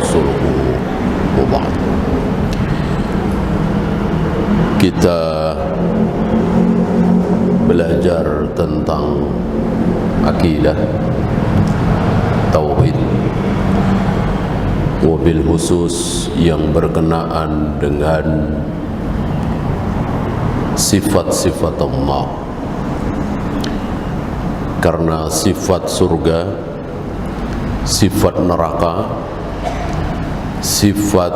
ورسوله وبعد. Kita belajar tentang akidah, tauhid, wabil khusus yang berkenaan dengan sifat-sifat Allah. Karena sifat surga, sifat neraka, sifat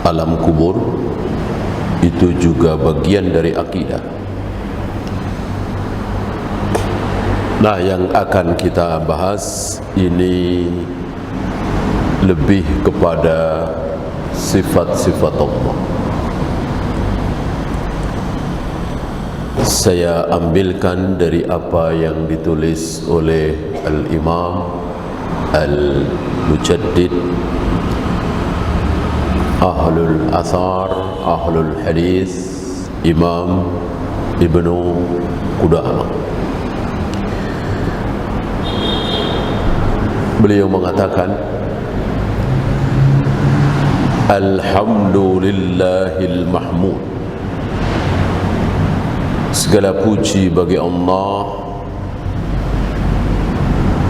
alam kubur itu juga bagian dari akidah. Nah, yang akan kita bahas ini lebih kepada sifat-sifat Allah. Saya ambilkan dari apa yang ditulis oleh Al-Imam Al-Mujaddid, Ahlul Athar, Ahlul Hadis, Imam Ibnu Qudamah. Beliau mengatakan, Alhamdulillahil Mahmud, segala puji bagi Allah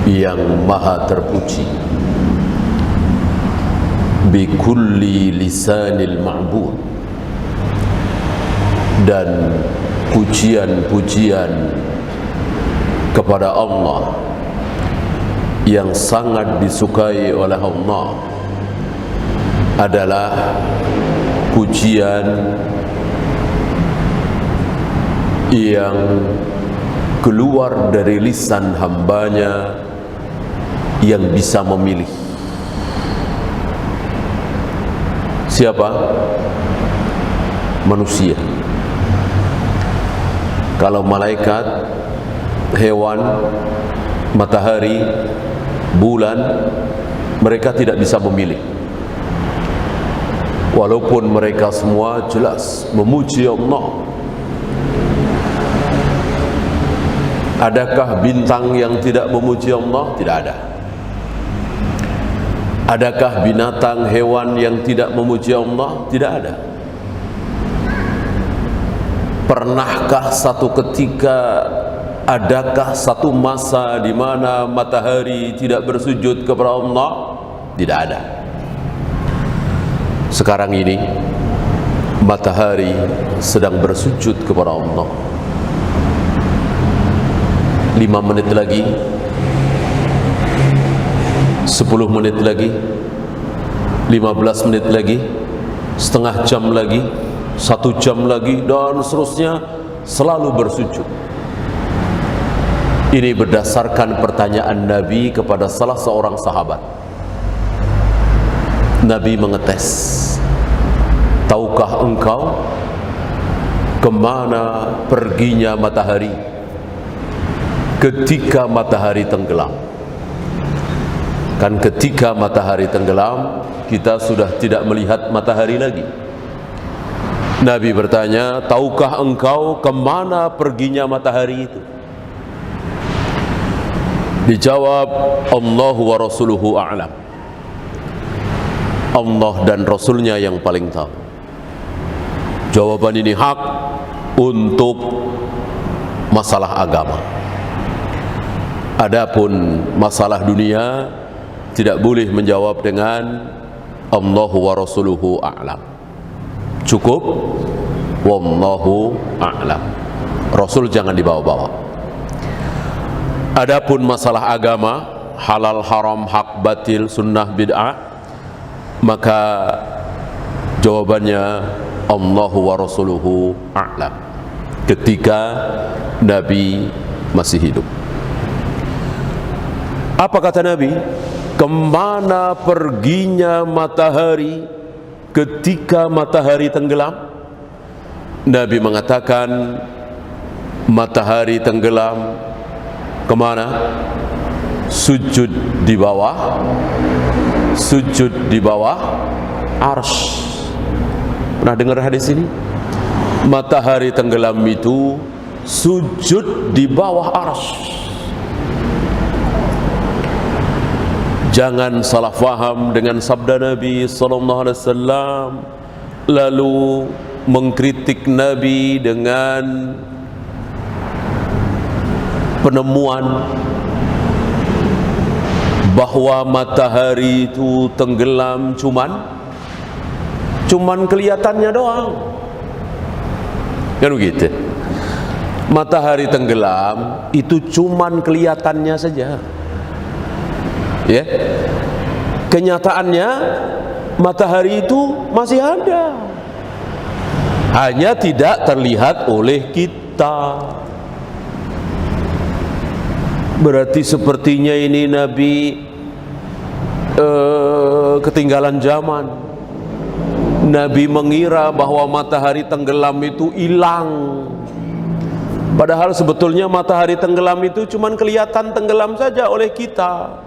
yang maha terpuji, bi kulli lisanil ma'bud, dan pujian-pujian kepada Allah yang sangat disukai oleh Allah adalah pujian yang keluar dari lisan hambanya yang bisa memilih. Siapa? Manusia. Kalau malaikat, hewan, matahari, bulan, mereka tidak bisa memilih. Walaupun mereka semua jelas memuji Allah. Adakah bintang yang tidak memuji Allah? Tidak ada. Adakah binatang, hewan yang tidak memuji Allah? Tidak ada. Pernahkah satu ketika, adakah satu masa di mana matahari tidak bersujud kepada Allah? Tidak ada. Sekarang ini matahari sedang bersujud kepada Allah. 5 menit lagi, 10 menit lagi, 15 menit lagi, setengah jam lagi, 1 jam lagi, dan seterusnya, selalu bersujud. Ini berdasarkan pertanyaan Nabi kepada salah seorang sahabat. Nabi mengetes, tahukah engkau kemana perginya matahari ketika matahari tenggelam? Kan ketika matahari tenggelam, kita sudah tidak melihat matahari lagi. Nabi bertanya, tahukah engkau kemana perginya matahari itu? Dijawab, Allahu wa rasuluhu a'lam. Allah dan Rasulnya yang paling tahu. Jawaban ini hak untuk masalah agama. Adapun masalah dunia tidak boleh menjawab dengan Allahu wa rasuluhu a'lam. Cukup wallahu a'lam. Rasul jangan dibawa-bawa. Adapun masalah agama, halal haram, hak batil, sunnah bid'ah, maka jawabannya Allahu wa rasuluhu a'lam ketika Nabi masih hidup. Apa kata Nabi? Kemana perginya matahari ketika matahari tenggelam? Nabi mengatakan, matahari tenggelam kemana? Sujud di bawah, sujud di bawah arsy. Pernah dengar hadis ini? Matahari tenggelam itu sujud di bawah arsy. Jangan salah faham dengan sabda Nabi sallallahu alaihi wasallam lalu mengkritik Nabi dengan penemuan bahwa matahari itu tenggelam cuman kelihatannya doang. Kan begitu. Matahari tenggelam itu cuman kelihatannya saja. Ya. Kenyataannya matahari itu masih ada. Hanya tidak terlihat oleh kita. Berarti sepertinya ini Nabi ketinggalan zaman. Nabi mengira bahwa matahari tenggelam itu hilang. Padahal sebetulnya matahari tenggelam itu cuma kelihatan tenggelam saja oleh kita.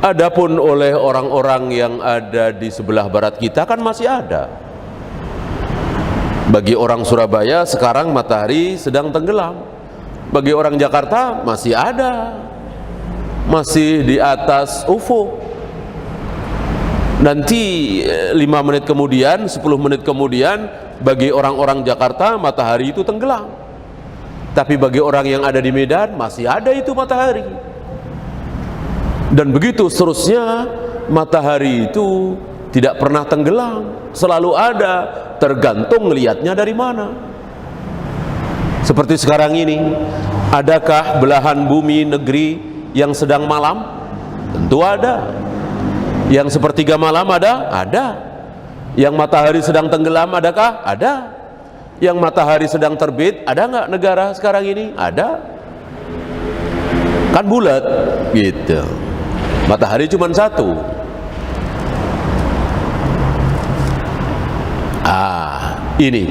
Adapun oleh orang-orang yang ada di sebelah barat kita kan masih ada. Bagi orang Surabaya sekarang matahari sedang tenggelam. Bagi orang Jakarta masih ada, masih di atas ufuk. Nanti 5 menit kemudian, 10 menit kemudian, bagi orang-orang Jakarta matahari itu tenggelam. Tapi bagi orang yang ada di Medan masih ada itu matahari. Dan begitu seterusnya, matahari itu tidak pernah tenggelam, selalu ada, tergantung melihatnya dari mana. Seperti sekarang ini, adakah belahan bumi negeri yang sedang malam? Tentu ada. Yang sepertiga malam ada? Ada. Yang matahari sedang tenggelam adakah? Ada. Yang matahari sedang terbit ada nggak negara sekarang ini? Ada. Kan bulat gitu. Matahari cuma satu. Ini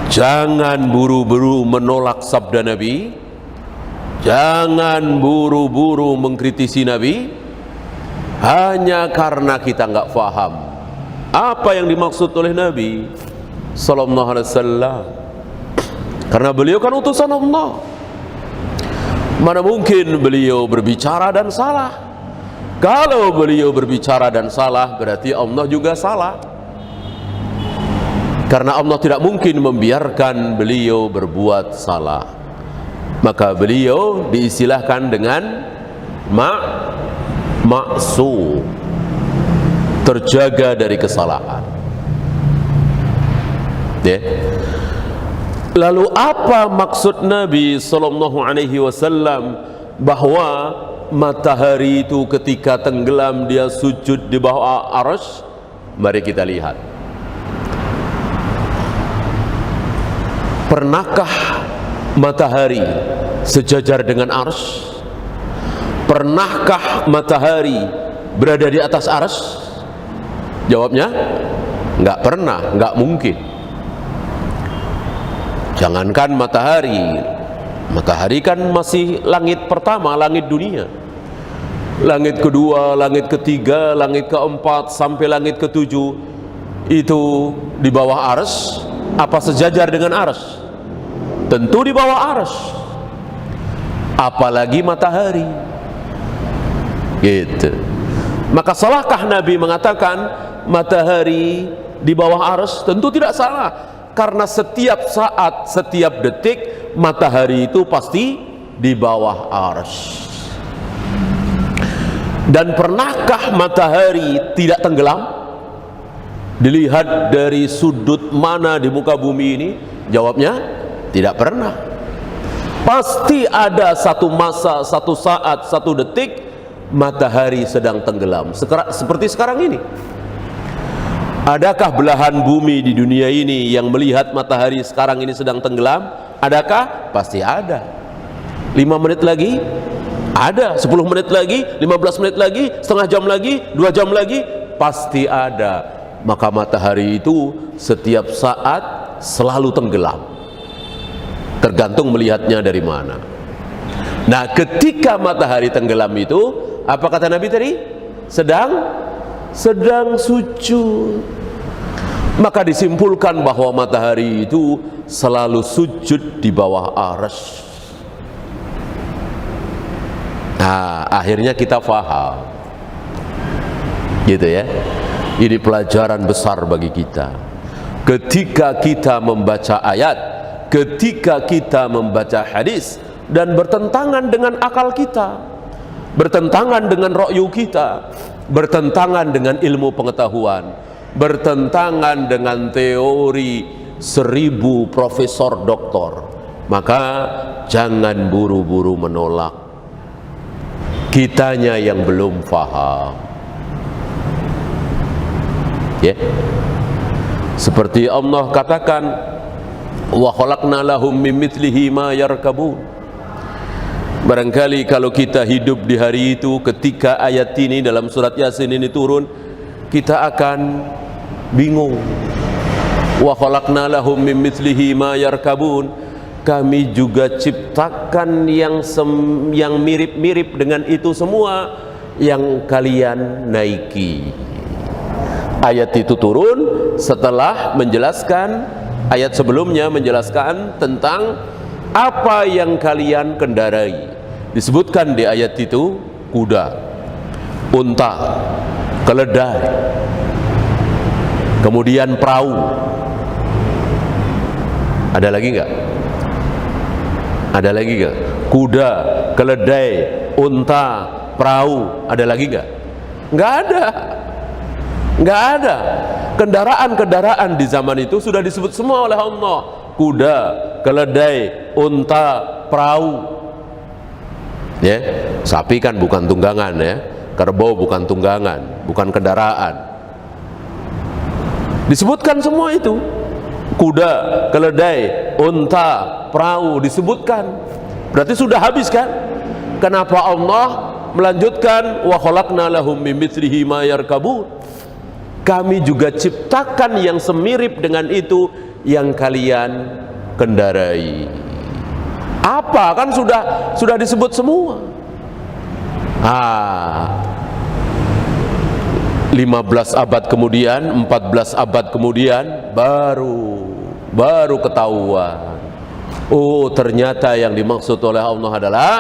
jangan buru-buru menolak sabda Nabi, jangan buru-buru mengkritisi Nabi hanya karena kita nggak faham apa yang dimaksud oleh Nabi sallallahu alaihi wasallam. Karena beliau kan utusan Allah. Mana mungkin beliau berbicara dan salah? Kalau beliau berbicara dan salah, berarti Allah juga salah. Karena Allah tidak mungkin membiarkan beliau berbuat salah. Maka beliau diistilahkan dengan maksum, terjaga dari kesalahan. Ya. Lalu apa maksud Nabi sallallahu alaihi wasallam bahwa matahari itu ketika tenggelam dia sujud di bawah arsy? Mari kita lihat. Pernahkah matahari sejajar dengan arsy? Pernahkah matahari berada di atas arsy? Jawabnya nggak pernah, nggak mungkin. Jangankan matahari kan masih langit pertama, langit dunia. Langit kedua, langit ketiga, langit keempat sampai langit ketujuh itu di bawah arsy. Apa sejajar dengan arsy? Tentu di bawah arsy. Apalagi matahari. Gitu. Maka salahkah Nabi mengatakan matahari di bawah arsy? Tentu tidak salah. Karena setiap saat, setiap detik matahari itu pasti di bawah arsy. Dan pernahkah matahari tidak tenggelam? Dilihat dari sudut mana di muka bumi ini? Jawabnya tidak pernah. Pasti ada satu masa, satu saat, satu detik matahari sedang tenggelam. Seperti sekarang ini. Adakah belahan bumi di dunia ini yang melihat matahari sekarang ini sedang tenggelam? Adakah? Pasti ada. 5 menit lagi ada, 10 menit lagi, 15 menit lagi, setengah jam lagi, 2 jam lagi, pasti ada. Maka matahari itu setiap saat selalu tenggelam, tergantung melihatnya dari mana. Nah, ketika matahari tenggelam itu, apa kata Nabi tadi? Sedang sujud. Maka disimpulkan bahwa matahari itu selalu sujud di bawah arsy. Akhirnya kita faham, gitu ya. Ini pelajaran besar bagi kita. Ketika kita membaca ayat, ketika kita membaca hadis dan bertentangan dengan akal kita, bertentangan dengan ra'yu kita, bertentangan dengan ilmu pengetahuan, bertentangan dengan teori 1000 profesor doktor, maka jangan buru-buru menolak. Kitanya yang belum faham, ya. Seperti Allah katakan, wa khalaqna lahum min mithlihi ma yarkabun. Barangkali kalau kita hidup di hari itu, ketika ayat ini dalam surat Yasin ini turun, kita akan bingung. Wa khalaqna lahum min mithlihi ma yarkabun. Kami juga ciptakan yang mirip-mirip dengan itu semua yang kalian naiki. Ayat itu turun setelah menjelaskan, ayat sebelumnya menjelaskan tentang apa yang kalian kendarai. Disebutkan di ayat itu kuda, unta, keledai, kemudian perahu. Ada lagi enggak? Ada lagi enggak? Kuda, keledai, unta, perahu. Ada lagi enggak? Enggak ada. Enggak ada. Kendaraan-kendaraan di zaman itu sudah disebut semua oleh Allah. Kuda, keledai, unta, perahu. Ya, sapi kan bukan tunggangan ya. Kerbau bukan tunggangan, bukan kendaraan. Disebutkan semua itu. Kuda, keledai, unta, perahu disebutkan. Berarti sudah habis kan? Kenapa Allah melanjutkan wa khalaqna lahum min mithlihi ma yarkabun? Kami juga ciptakan yang semirip dengan itu yang kalian kendarai. Apa? Kan sudah disebut semua. 15 abad kemudian, 14 abad kemudian baru ketahuan. Oh, ternyata yang dimaksud oleh Allah adalah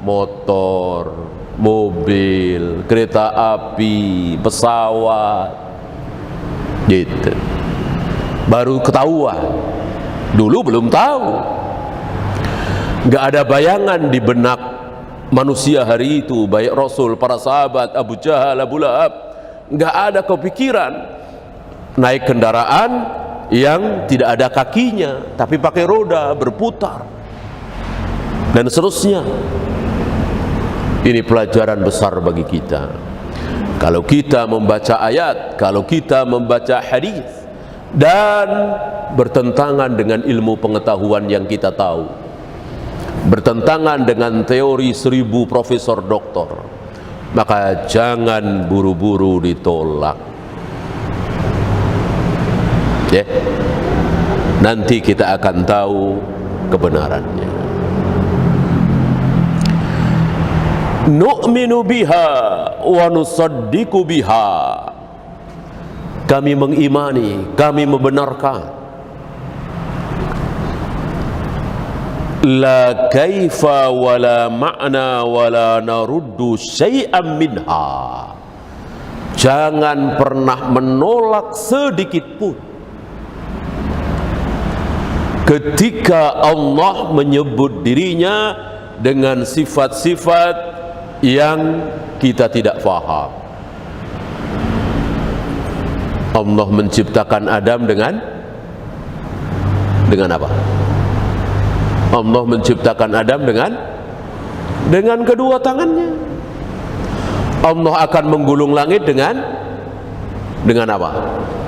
motor, mobil, kereta api, pesawat, gitu. Baru ketahuan. Dulu belum tahu. Gak ada bayangan di benak manusia hari itu, baik Rasul, para sahabat, Abu Jahal, Abu Lahab. Gak ada kepikiran naik kendaraan yang tidak ada kakinya, tapi pakai roda, berputar, dan seterusnya. Ini pelajaran besar bagi kita. Kalau kita membaca ayat, kalau kita membaca hadis dan bertentangan dengan ilmu pengetahuan yang kita tahu, bertentangan dengan teori 1000 profesor doktor, maka jangan buru-buru ditolak. Ya, nanti kita akan tahu kebenarannya. Nu'minu biha wa nusaddiqu biha. Kami mengimani, kami membenarkan. La kaifa wala ma'na wala naruddu syai'an minha. Jangan pernah menolak sedikit pun ketika Allah menyebut dirinya dengan sifat-sifat yang kita tidak faham. Allah menciptakan Adam dengan apa? Allah menciptakan Adam dengan kedua tangannya. Allah akan menggulung langit dengan apa?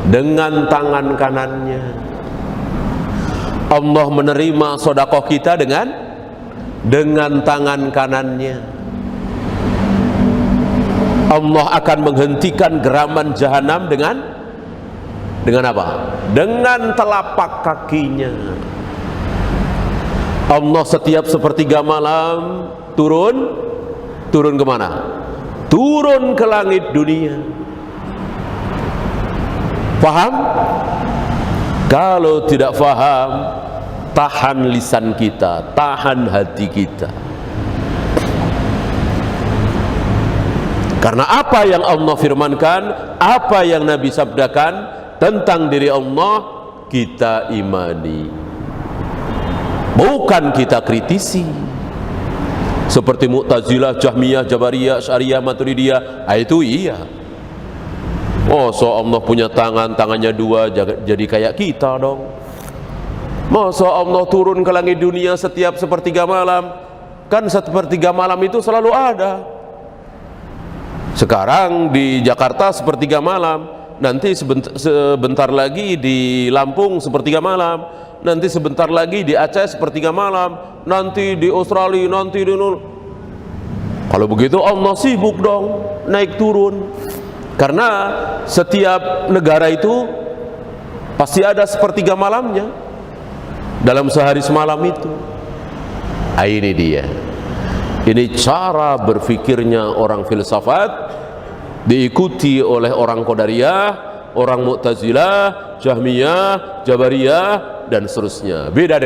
Dengan tangan kanannya. Allah menerima sedekah kita dengan tangan kanannya. Allah akan menghentikan geraman jahanam dengan apa? Dengan telapak kakinya. Allah setiap sepertiga malam turun kemana? Turun ke langit dunia. Paham? Kalau tidak paham, tahan lisan kita, tahan hati kita. Karena apa yang Allah firmankan, apa yang Nabi sabdakan tentang diri Allah, kita imani, bukan kita kritisi. Seperti Mu'tazilah, Jahmiyah, Jabariyah, Asy'ariyah, Maturidiyah, itu iya. Oh, so Allah punya tangan, tangannya dua, jadi kayak kita dong. Masa Allah turun ke langit dunia setiap sepertiga malam? Kan sepertiga malam itu selalu ada. Sekarang di Jakarta sepertiga malam, nanti sebentar lagi di Lampung sepertiga malam, nanti sebentar lagi di Aceh sepertiga malam, nanti di Australia, nanti di Kalau begitu Allah sibuk dong naik turun. Karena setiap negara itu pasti ada sepertiga malamnya dalam sehari semalam itu. Ini dia. Ini cara berfikirnya orang filsafat, diikuti oleh orang Qadariyah, orang Mu'tazilah, Jahmiyah, Jabariyah, dan seterusnya. Beda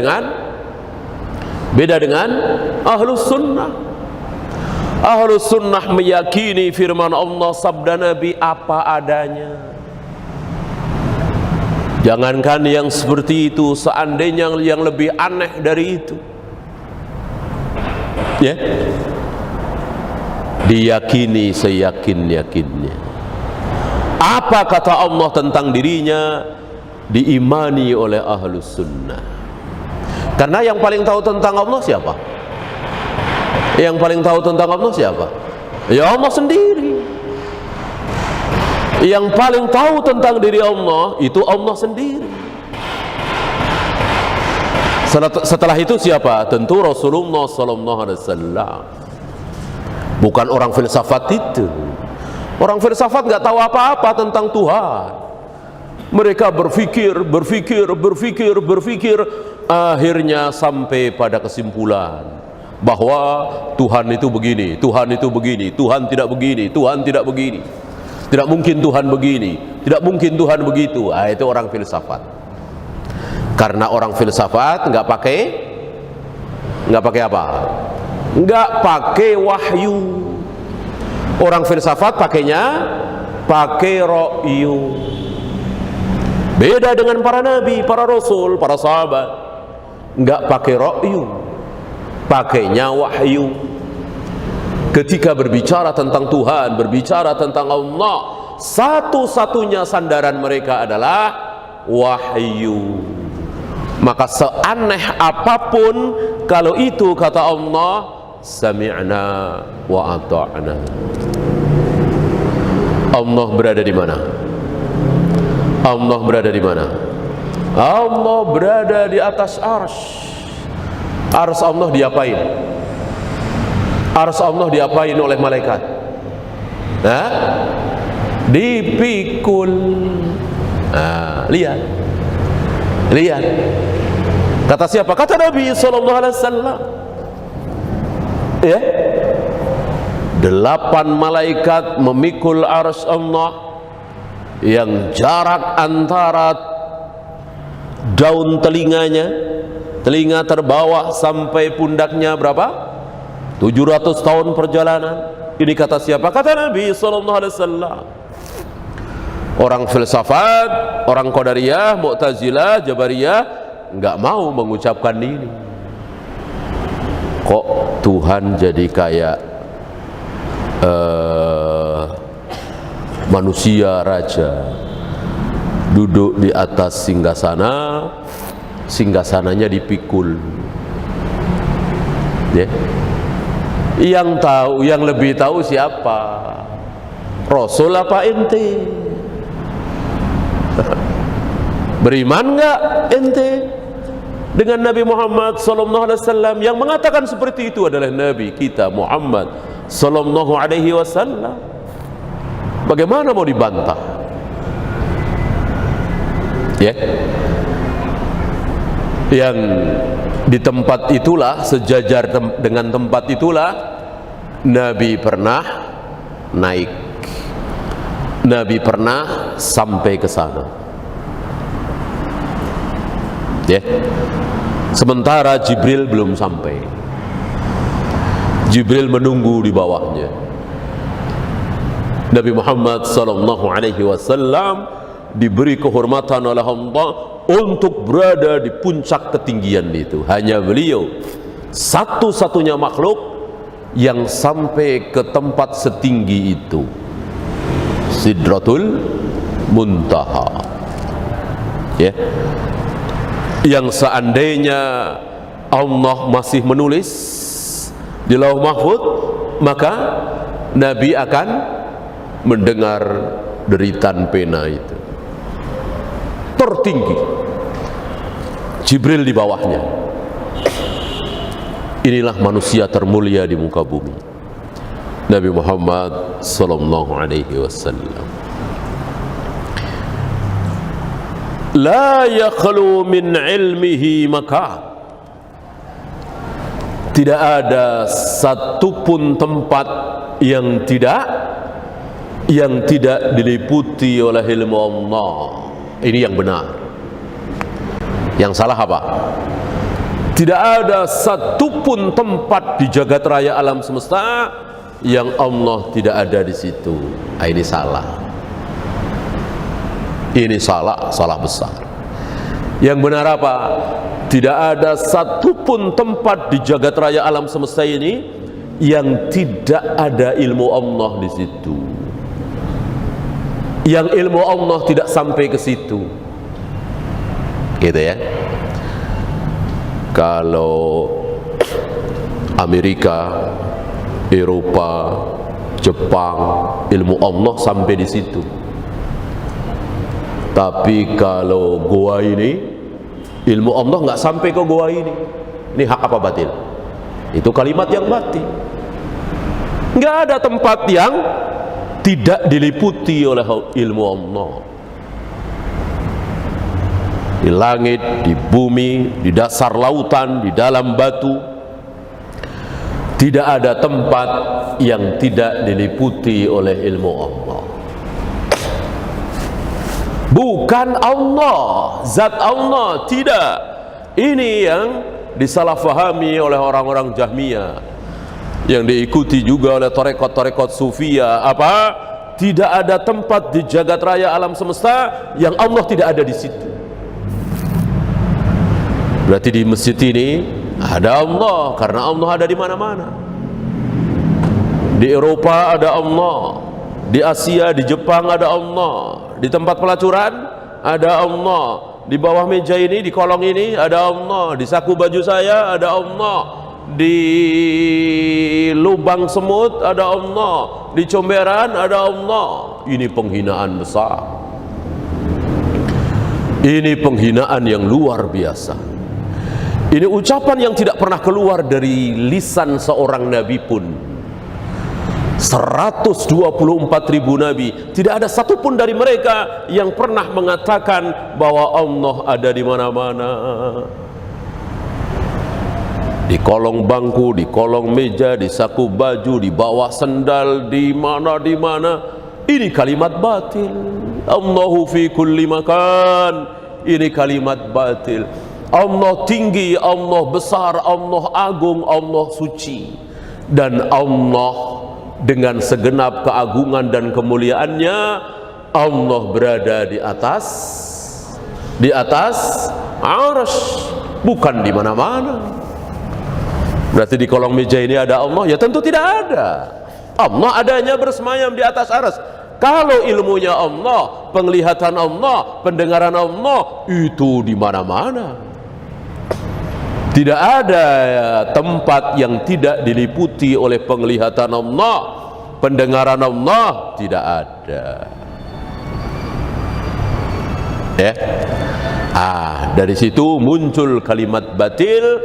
dengan Ahlus Sunnah. Ahlus Sunnah meyakini firman Allah, sabda Nabi apa adanya. Jangankan yang seperti itu, seandainya yang lebih aneh dari itu, ya, diyakini seyakin-yakinnya. Apa kata Allah tentang dirinya, diimani oleh Ahlus Sunnah. Karena yang paling tahu tentang Allah siapa? Yang paling tahu tentang Allah siapa? Ya Allah sendiri. Yang paling tahu tentang diri Allah itu Allah sendiri. Setelah itu siapa? Tentu Rasulullah sallallahu alaihi wasallam. Bukan orang filsafat itu. Orang filsafat nggak tahu apa-apa tentang Tuhan. Mereka berpikir, akhirnya sampai pada kesimpulan bahwa Tuhan itu begini, Tuhan itu begini, Tuhan tidak begini, Tuhan tidak begini, tidak mungkin Tuhan begini, tidak mungkin Tuhan begitu. Itu orang filsafat. Karena orang filsafat nggak pakai apa? Nggak pakai wahyu. Orang filsafat pakai ra'yu. Beda dengan para nabi, para rasul, para sahabat, nggak pakai ra'yu, pakainya wahyu. Ketika berbicara tentang Tuhan, berbicara tentang Allah, satu-satunya sandaran mereka adalah wahyu. Maka seaneh apapun, kalau itu kata Allah, sami'na wa ata'na. Allah berada di mana? Allah berada di mana? Allah berada di atas arsy. Arsy Allah diapain? Arsy Allah diapain oleh malaikat? Dipikul. Lihat. Kata siapa? Kata Nabi sallallahu alaihi wasallam. Ya. 8 malaikat memikul arsy Allah yang jarak antara daun telinga terbawah sampai pundaknya berapa? 700 tahun perjalanan. Ini kata siapa? Kata Nabi sallallahu alaihi wasallam. Orang filsafat, orang Qadariyah, Mu'tazilah, Jabariyah nggak mau mengucapkan ini. Kok Tuhan jadi kayak manusia raja, duduk di atas singgasana, singgasananya dipikul. Yang tahu, yang lebih tahu siapa? Rasul apa ente? Beriman nggak ente dengan Nabi Muhammad sallallahu alaihi wasallam? Yang mengatakan seperti itu adalah Nabi kita Muhammad sallallahu alaihi wasallam. Bagaimana mau dibantah? Ya. Yang di tempat itulah, sejajar dengan tempat itulah, Nabi pernah naik, Nabi pernah sampai ke sana. Ya. Sementara Jibril belum sampai. Jibril menunggu di bawahnya. Nabi Muhammad sallallahu alaihi wasallam diberi kehormatan oleh Allah untuk berada di puncak ketinggian itu. Hanya beliau satu-satunya makhluk yang sampai ke tempat setinggi itu, Sidratul Muntaha, ya. Yang seandainya Allah masih menulis di Lauh Mahfuz, maka Nabi akan mendengar deritan pena itu. Tertinggi, Jibril di bawahnya. Inilah manusia termulia di muka bumi, Nabi Muhammad sallallahu alaihi wasallam. La yakhlu min ilmihi makan. Tidak ada satupun tempat yang tidak diliputi oleh ilmu Allah. Ini yang benar. Yang salah apa? Tidak ada satupun tempat di jagat raya alam semesta yang Allah tidak ada di situ. Ini salah. Ini salah besar. Yang benar apa? Tidak ada satupun tempat di jagat raya alam semesta ini yang tidak ada ilmu Allah di situ. Yang ilmu Allah tidak sampai ke situ. Gitu ya. Kalau Amerika, Eropa, Jepang, ilmu Allah sampai di situ. Tapi kalau goa ini, ilmu Allah nggak sampai ke goa ini. Ini hak apa batil? Itu kalimat yang batil. Nggak ada tempat yang tidak diliputi oleh ilmu Allah. Di langit, di bumi, di dasar lautan, di dalam batu, tidak ada tempat yang tidak diliputi oleh ilmu Allah. Bukan Allah, zat Allah, tidak. Ini yang disalahfahami oleh orang-orang Jahmiyah, yang diikuti juga oleh tarekat-tarekat Sufiyah. Apa? Tidak ada tempat di jagat raya alam semesta yang Allah tidak ada di situ. Berarti di masjid ini ada Allah, karena Allah ada di mana-mana. Di Eropa ada Allah, di Asia, di Jepang ada Allah, di tempat pelacuran ada Allah, di bawah meja ini, di kolong ini ada Allah, di saku baju saya ada Allah, di lubang semut ada Allah, di comberan ada Allah. Ini penghinaan besar. Ini penghinaan yang luar biasa. Ini ucapan yang tidak pernah keluar dari lisan seorang nabi pun. 124.000 nabi, tidak ada satupun dari mereka yang pernah mengatakan bahwa Allah ada di mana-mana. Di kolong bangku, di kolong meja, di saku baju, di bawah sendal, di mana. Ini kalimat batil. Allahu fi kulli makan. Ini kalimat batil. Allah tinggi, Allah besar, Allah agung, Allah suci. Dan Allah dengan segenap keagungan dan kemuliaannya, Allah berada di atas arsy, bukan di mana-mana. Berarti di kolong meja ini ada Allah? Ya tentu tidak ada. Allah adanya bersemayam di atas arsy. Kalau ilmunya Allah, penglihatan Allah, pendengaran Allah, itu di mana-mana. Tidak ada tempat yang tidak diliputi oleh penglihatan Allah, pendengaran Allah, tidak ada. Ya. Dari situ muncul kalimat batil,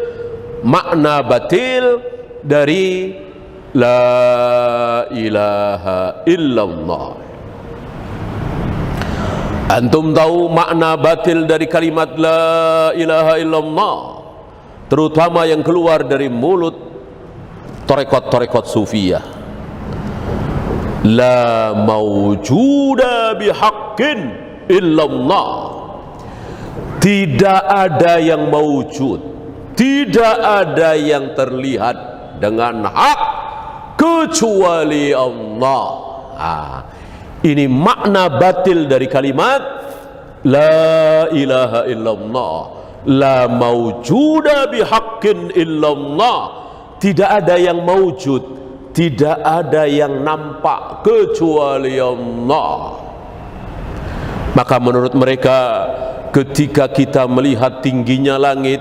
makna batil dari la ilaha illallah. Antum tahu makna batil dari kalimat la ilaha illallah, terutama yang keluar dari mulut tarekat-tarekat Sufiyah. La mawjuda bihaqqin illallah. Tidak ada yang mawjud, tidak ada yang terlihat dengan hak kecuali Allah. Ini makna batil dari kalimat la ilaha illallah, la maujuda bihaqqin illallah. Tidak ada yang maujud, tidak ada yang nampak kecuali Allah. Maka menurut mereka, ketika kita melihat tingginya langit,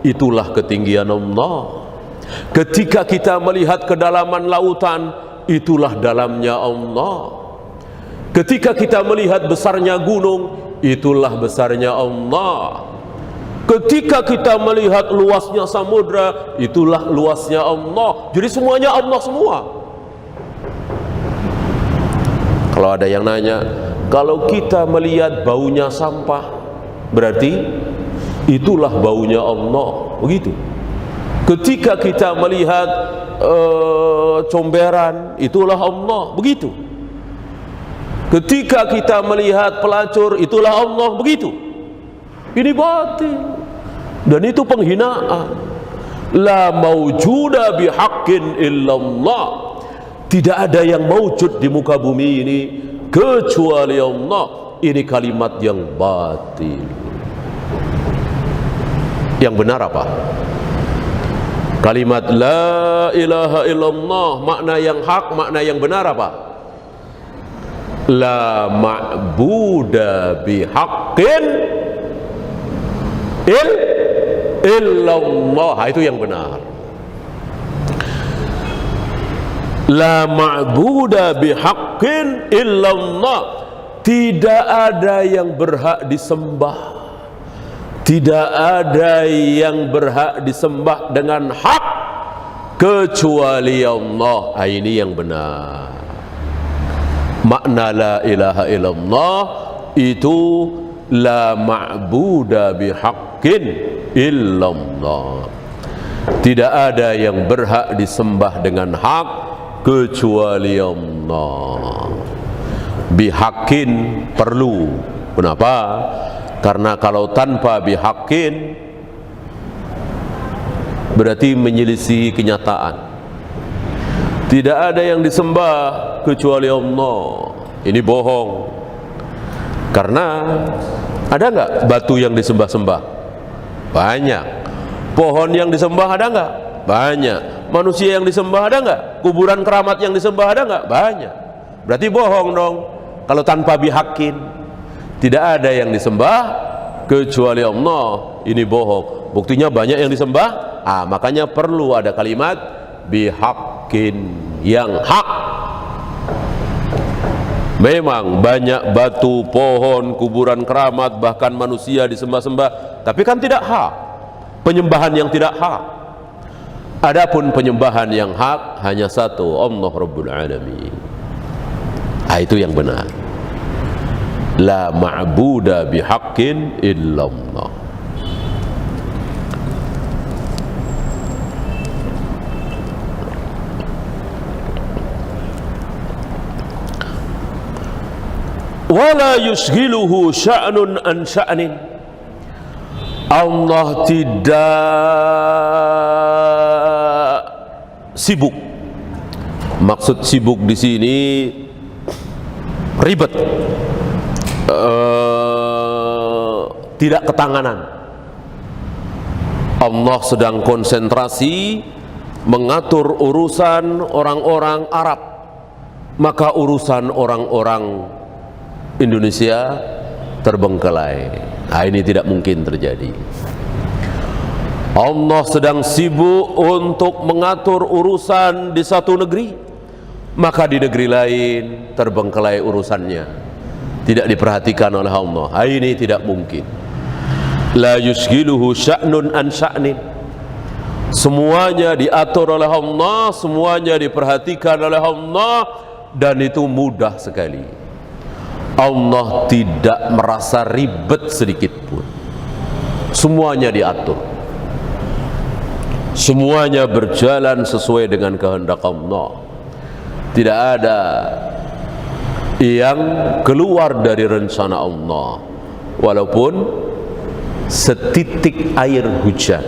itulah ketinggian Allah. Ketika kita melihat kedalaman lautan, itulah dalamnya Allah. Ketika kita melihat besarnya gunung, itulah besarnya Allah. Ketika kita melihat luasnya samudra, itulah luasnya Allah. Jadi semuanya Allah semua. Kalau ada yang nanya, kalau kita melihat baunya sampah, berarti itulah baunya Allah. Begitu. Ketika kita melihat comberan, itulah Allah. Begitu. Ketika kita melihat pelacur, itulah Allah. Begitu. Ini batil dan itu penghinaan. La maujuda bihaqqin illallah. Tidak ada yang maujud di muka bumi ini kecuali Allah. Ini kalimat yang batil. Yang benar apa? Kalimat la ilaha illallah, makna yang hak, makna yang benar apa? La ma'buda bihaqqin illallah. Itu yang benar. La ma'buda bihaqqin illallah. Tidak ada yang berhak disembah, tidak ada yang berhak disembah dengan hak kecuali Allah. Ini yang benar. Makna la ilaha illallah itu la ma'buda bihaqqin illallah. Tidak ada yang berhak disembah dengan hak kecuali Allah. Bihaqqin perlu. Kenapa? Karena kalau tanpa bihaqqin berarti menyelisihi kenyataan. Tidak ada yang disembah kecuali Allah. Ini bohong. Karena ada nggak batu yang disembah-sembah? Banyak. Pohon yang disembah ada nggak? Banyak. Manusia yang disembah ada nggak? Kuburan keramat yang disembah ada nggak? Banyak. Berarti bohong dong. Kalau tanpa bihaqqin, tidak ada yang disembah kecuali Allah. Ini bohong. Buktinya banyak yang disembah. Makanya perlu ada kalimat bihaqqin, yang hak. Memang banyak batu, pohon, kuburan keramat, bahkan manusia disembah-sembah, tapi kan tidak hak. Penyembahan yang tidak hak. Adapun penyembahan yang hak hanya satu, Allah Rabbul Alamin. Itu yang benar. La ma'buda bihaqqin illallah. Wala yusghiluhu sya'nun an sya'nin. Allah tidak sibuk. Maksud sibuk di sini ribet, tidak ketanganan. Allah sedang konsentrasi mengatur urusan orang-orang Arab, maka urusan orang-orang Indonesia terbengkelai. Ini tidak mungkin terjadi. Allah sedang sibuk untuk mengatur urusan di satu negeri, maka di negeri lain terbengkelai urusannya, tidak diperhatikan oleh Allah. Ini tidak mungkin. La yusghiluhu sya'nun an sya'nin. Semuanya diatur oleh Allah, semuanya diperhatikan oleh Allah, dan itu mudah sekali. Allah tidak merasa ribet sedikit pun. Semuanya diatur, semuanya berjalan sesuai dengan kehendak Allah. Tidak ada yang keluar dari rencana Allah, walaupun setitik air hujan.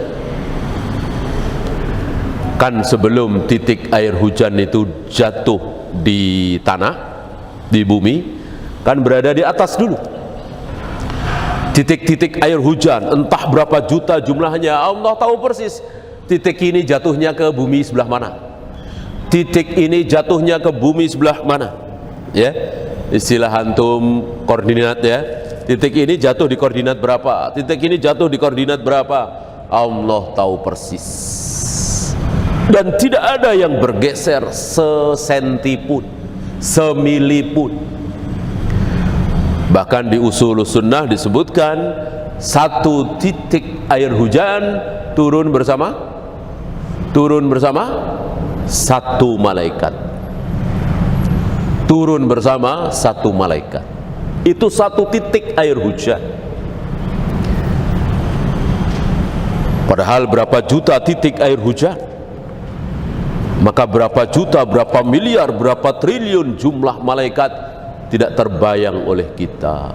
Kan sebelum titik air hujan itu jatuh di tanah, di bumi kan berada di atas dulu. Titik-titik air hujan entah berapa juta jumlahnya, Allah tahu persis. Titik ini jatuhnya ke bumi sebelah mana, titik ini jatuhnya ke bumi sebelah mana, ya, istilah antum koordinat ya. Titik ini jatuh di koordinat berapa, titik ini jatuh di koordinat berapa, Allah tahu persis. Dan tidak ada yang bergeser sesenti pun, semili pun. Bahkan di usul sunnah disebutkan satu titik air hujan turun bersama satu malaikat, turun bersama satu malaikat. Itu satu titik air hujan. Padahal berapa juta titik air hujan, maka berapa juta, berapa miliar, berapa triliun jumlah malaikat tidak terbayang oleh kita.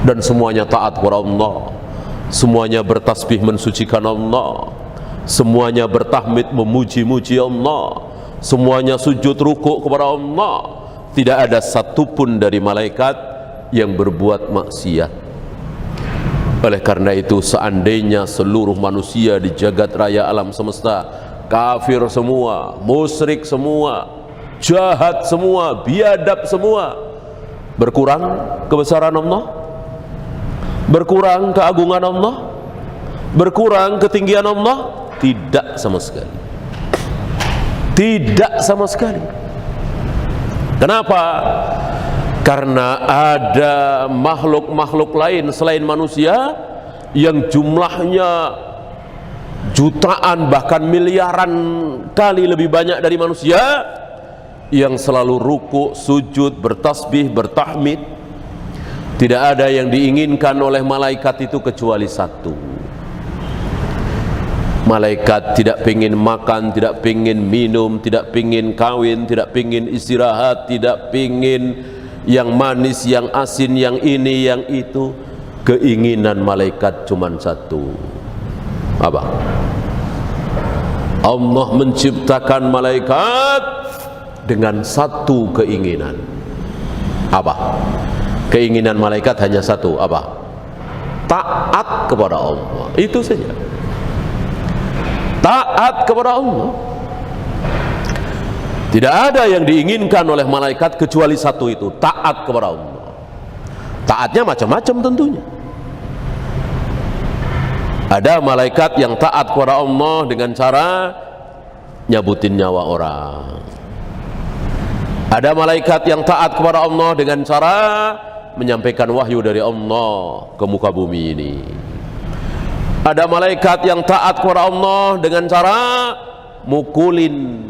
Dan semuanya taat kepada Allah, semuanya bertasbih mensucikan Allah, semuanya bertahmid memuji-muji Allah, semuanya sujud rukuk kepada Allah. Tidak ada satupun dari malaikat yang berbuat maksiat. Oleh karena itu, seandainya seluruh manusia di jagat raya alam semesta kafir semua, musyrik semua, jahat semua, biadab semua, berkurang kebesaran Allah, berkurang keagungan Allah, berkurang ketinggian Allah? Tidak sama sekali. Tidak sama sekali. Kenapa? Karena ada makhluk-makhluk lain selain manusia yang jumlahnya jutaan bahkan miliaran kali lebih banyak dari manusia, yang selalu ruku, sujud, bertasbih, bertahmid. Tidak ada yang diinginkan oleh malaikat itu kecuali satu. Malaikat tidak ingin makan, tidak ingin minum, tidak ingin kawin, tidak ingin istirahat, tidak ingin yang manis, yang asin, yang ini, yang itu. Keinginan malaikat cuma satu. Apa? Allah menciptakan malaikat dengan satu keinginan. Apa? Keinginan malaikat hanya satu. Apa? Taat kepada Allah. Itu saja. Taat kepada Allah. Tidak ada yang diinginkan oleh malaikat kecuali satu itu, taat kepada Allah. Taatnya macam-macam tentunya. Ada malaikat yang taat kepada Allah dengan cara nyabutin nyawa orang. Ada malaikat yang taat kepada Allah dengan cara menyampaikan wahyu dari Allah ke muka bumi ini. Ada malaikat yang taat kepada Allah dengan cara mukulin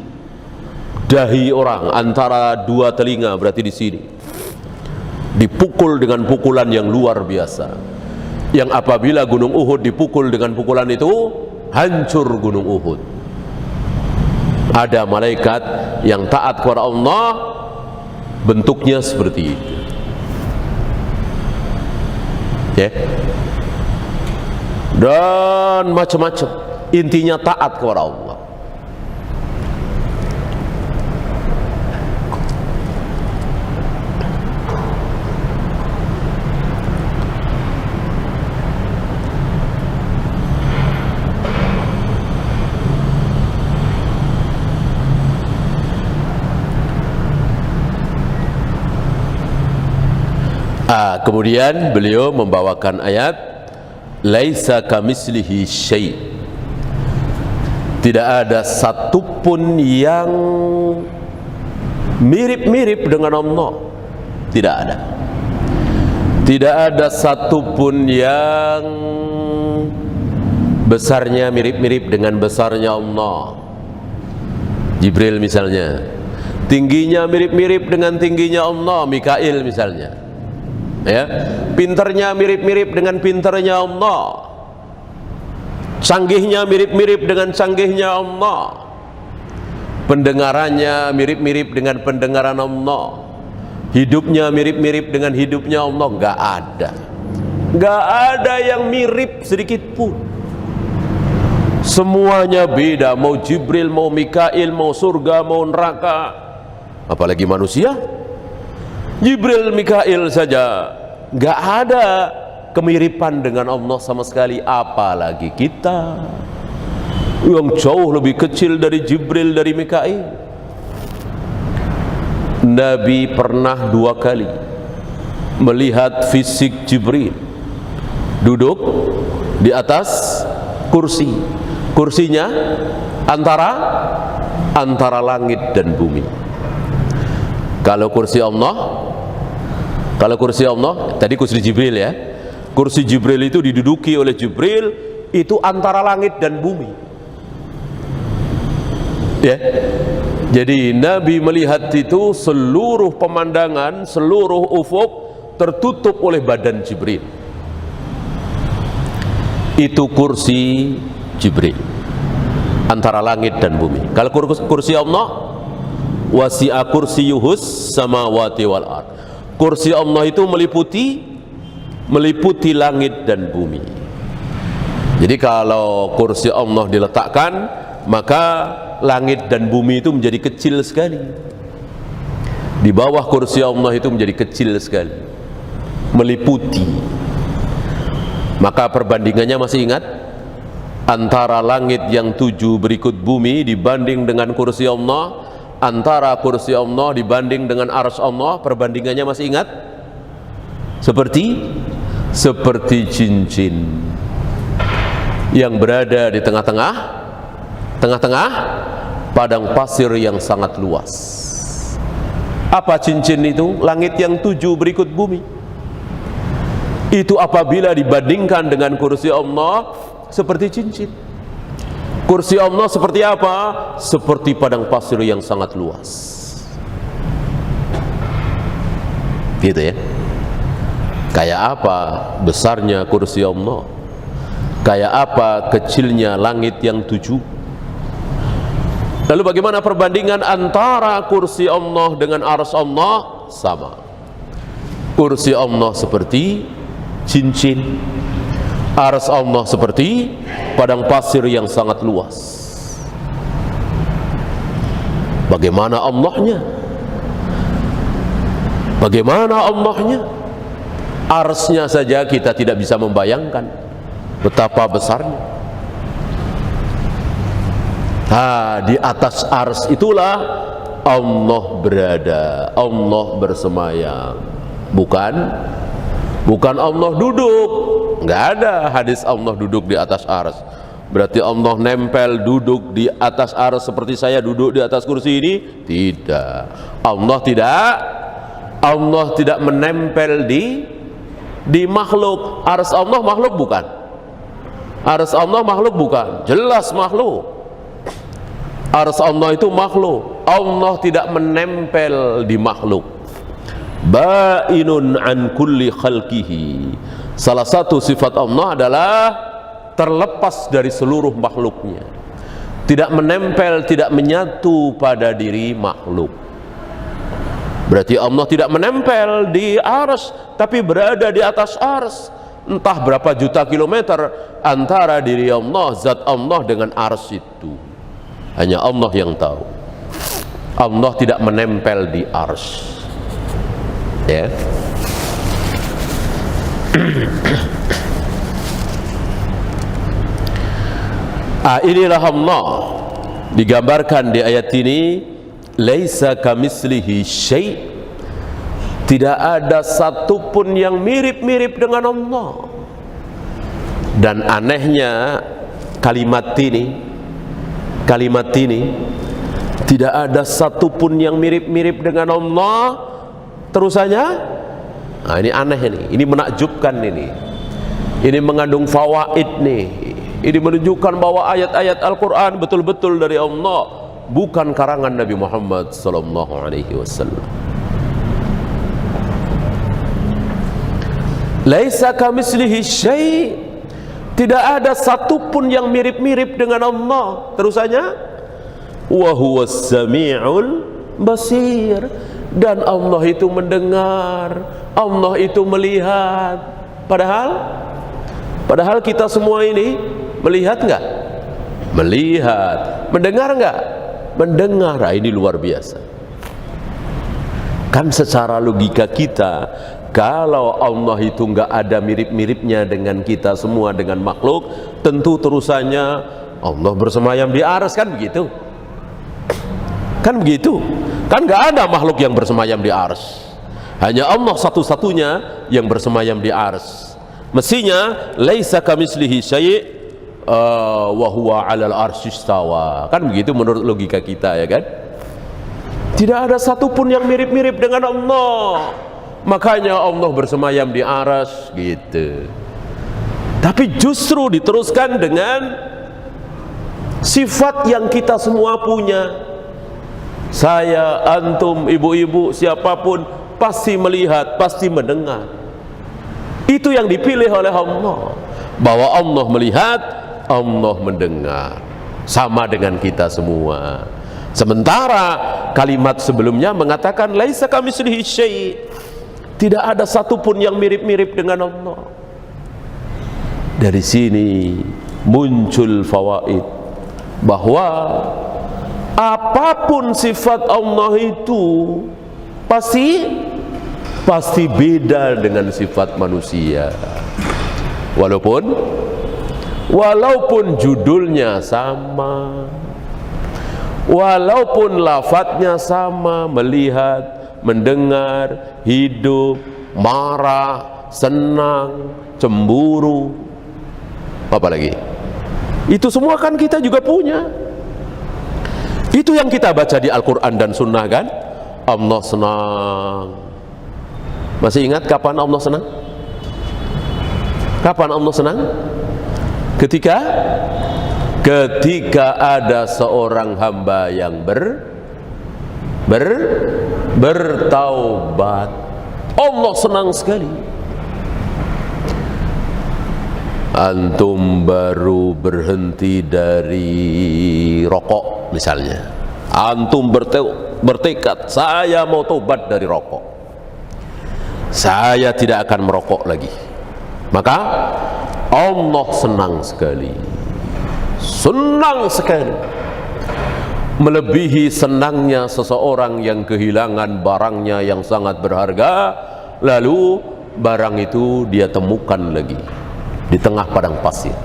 dahi orang antara dua telinga, berarti di sini. Dipukul dengan pukulan yang luar biasa. Yang apabila gunung Uhud dipukul dengan pukulan itu, hancur gunung Uhud. Ada malaikat yang taat kepada Allah, bentuknya seperti itu. Ya. Dan macam-macam, intinya taat kepada Allah. Kemudian beliau membawakan ayat laisa kamislihi syai'. Tidak ada satupun yang mirip-mirip dengan Allah. Tidak ada. Tidak ada satupun yang besarnya mirip-mirip dengan besarnya Allah. Jibril misalnya, tingginya mirip-mirip dengan tingginya Allah. Mikail misalnya, ya, pinternya mirip-mirip dengan pinternya Allah, canggihnya mirip-mirip dengan canggihnya Allah, pendengarannya mirip-mirip dengan pendengaran Allah, hidupnya mirip-mirip dengan hidupnya Allah. Nggak ada yang mirip sedikit pun. Semuanya beda, mau Jibril, mau Mikail, mau surga, mau neraka, apalagi manusia. Jibril, Mikail saja nggak ada kemiripan dengan Allah sama sekali, apalagi kita yang jauh lebih kecil dari Jibril, dari Mikail. Nabi pernah 2 kali melihat fisik Jibril duduk di atas kursi. Kursinya antara langit dan bumi. Kalau kursi Allah tadi kursi Jibril ya. Kursi Jibril itu diduduki oleh Jibril, itu antara langit dan bumi. Ya. Jadi Nabi melihat itu seluruh pemandangan, seluruh ufuk tertutup oleh badan Jibril. Itu kursi Jibril antara langit dan bumi. Kalau kursi Allah, wasi'a kursiyuhus samawati wal ard. Kursi Allah itu meliputi langit dan bumi. Jadi kalau kursi Allah diletakkan, maka langit dan bumi itu menjadi kecil sekali. Di bawah kursi Allah itu menjadi kecil sekali, meliputi. Maka perbandingannya masih ingat? Antara langit yang 7 berikut bumi dibanding dengan kursi Allah, antara kursi Allah dibanding dengan arsy Allah, perbandingannya masih ingat? Seperti cincin yang berada di tengah-tengah padang pasir yang sangat luas. Apa cincin itu? Langit yang 7 berikut bumi. Itu apabila dibandingkan dengan kursi Allah, seperti cincin. Kursi Allah seperti apa? Seperti padang pasir yang sangat luas. Gitu ya. Kayak apa besarnya kursi Allah? Kayak apa kecilnya langit yang 7? Lalu bagaimana perbandingan antara kursi Allah dengan arsy Allah? Sama. Kursi Allah seperti cincin, arsy Allah seperti padang pasir yang sangat luas. Bagaimana Allahnya? Bagaimana Allahnya? Arsy-nya saja kita tidak bisa membayangkan betapa besarnya. Di atas arsy itulah Allah berada, Allah bersemayam. Bukan Allah duduk. Nggak ada hadis Allah duduk di atas arsy. Berarti Allah nempel duduk di atas arsy seperti saya duduk di atas kursi ini? Tidak. Allah tidak menempel di makhluk. Arsy Allah makhluk bukan? Arsy Allah makhluk bukan? Jelas makhluk. Arsy Allah itu makhluk. Allah tidak menempel di makhluk. Ba'inun an kulli khalqihi. Salah satu sifat Allah adalah terlepas dari seluruh makhluknya, tidak menempel, tidak menyatu pada diri makhluk. Berarti Allah tidak menempel di arsy, tapi berada di atas arsy. Entah berapa juta kilometer antara diri Allah, zat Allah dengan arsy itu, hanya Allah yang tahu. Allah tidak menempel di arsy. Ya. Inilah Allah digambarkan di ayat ini, laisa kamislihi syai', tidak ada satupun yang mirip-mirip dengan Allah. Dan anehnya kalimat ini tidak ada satupun yang mirip-mirip dengan Allah. Terusannya, nah ini aneh ini menakjubkan ini mengandung fawaid nih. Ini menunjukkan bahwa ayat-ayat Al-Quran betul-betul dari Allah, bukan karangan Nabi Muhammad sallallahu alaihi wasallam. Laisa kamislihi syai', tidak ada satupun yang mirip-mirip dengan Allah. Terusannya, wa huwas sami'ul basir, dan Allah itu mendengar, Allah itu melihat. Padahal kita semua ini melihat enggak? Melihat. Mendengar enggak? Mendengar. Ini luar biasa. Kan secara logika kita, kalau Allah itu nggak ada mirip-miripnya dengan kita semua, dengan makhluk, tentu terusannya Allah bersemayam di arsy, kan begitu? Kan begitu? Kan nggak ada makhluk yang bersemayam di arsy. Hanya Allah satu-satunya yang bersemayam di arsy. Mestinya laisa kamitslihi syai' wa huwa 'alal arsy istawa. Kan begitu menurut logika kita, ya kan? Tidak ada satupun yang mirip-mirip dengan Allah. Makanya Allah bersemayam di arsy gitu. Tapi justru diteruskan dengan sifat yang kita semua punya. Saya, antum, ibu-ibu, siapapun pasti melihat, pasti mendengar. Itu yang dipilih oleh Allah. Bahwa Allah melihat, Allah mendengar. Sama dengan kita semua. Sementara kalimat sebelumnya mengatakan laisa kamitslihi syai'. Tidak ada satupun yang mirip-mirip dengan Allah. Dari sini muncul fawaid bahwa apapun sifat Allah itu pasti beda dengan sifat manusia. Walaupun judulnya sama, walaupun lafadznya sama, melihat, mendengar, hidup, marah, senang, cemburu, apa lagi? Itu semua kan kita juga punya. Itu yang kita baca di Al-Quran dan Sunnah, kan? Allah senang. Masih ingat kapan Allah senang? Kapan Allah senang? Ketika ada seorang hamba yang bertaubat, Allah senang sekali. Antum baru berhenti dari rokok misalnya, antum bertekad, saya mau tobat dari rokok, saya tidak akan merokok lagi. Maka Allah senang sekali, senang sekali, melebihi senangnya seseorang yang kehilangan barangnya yang sangat berharga, lalu barang itu dia temukan lagi di tengah padang pasir.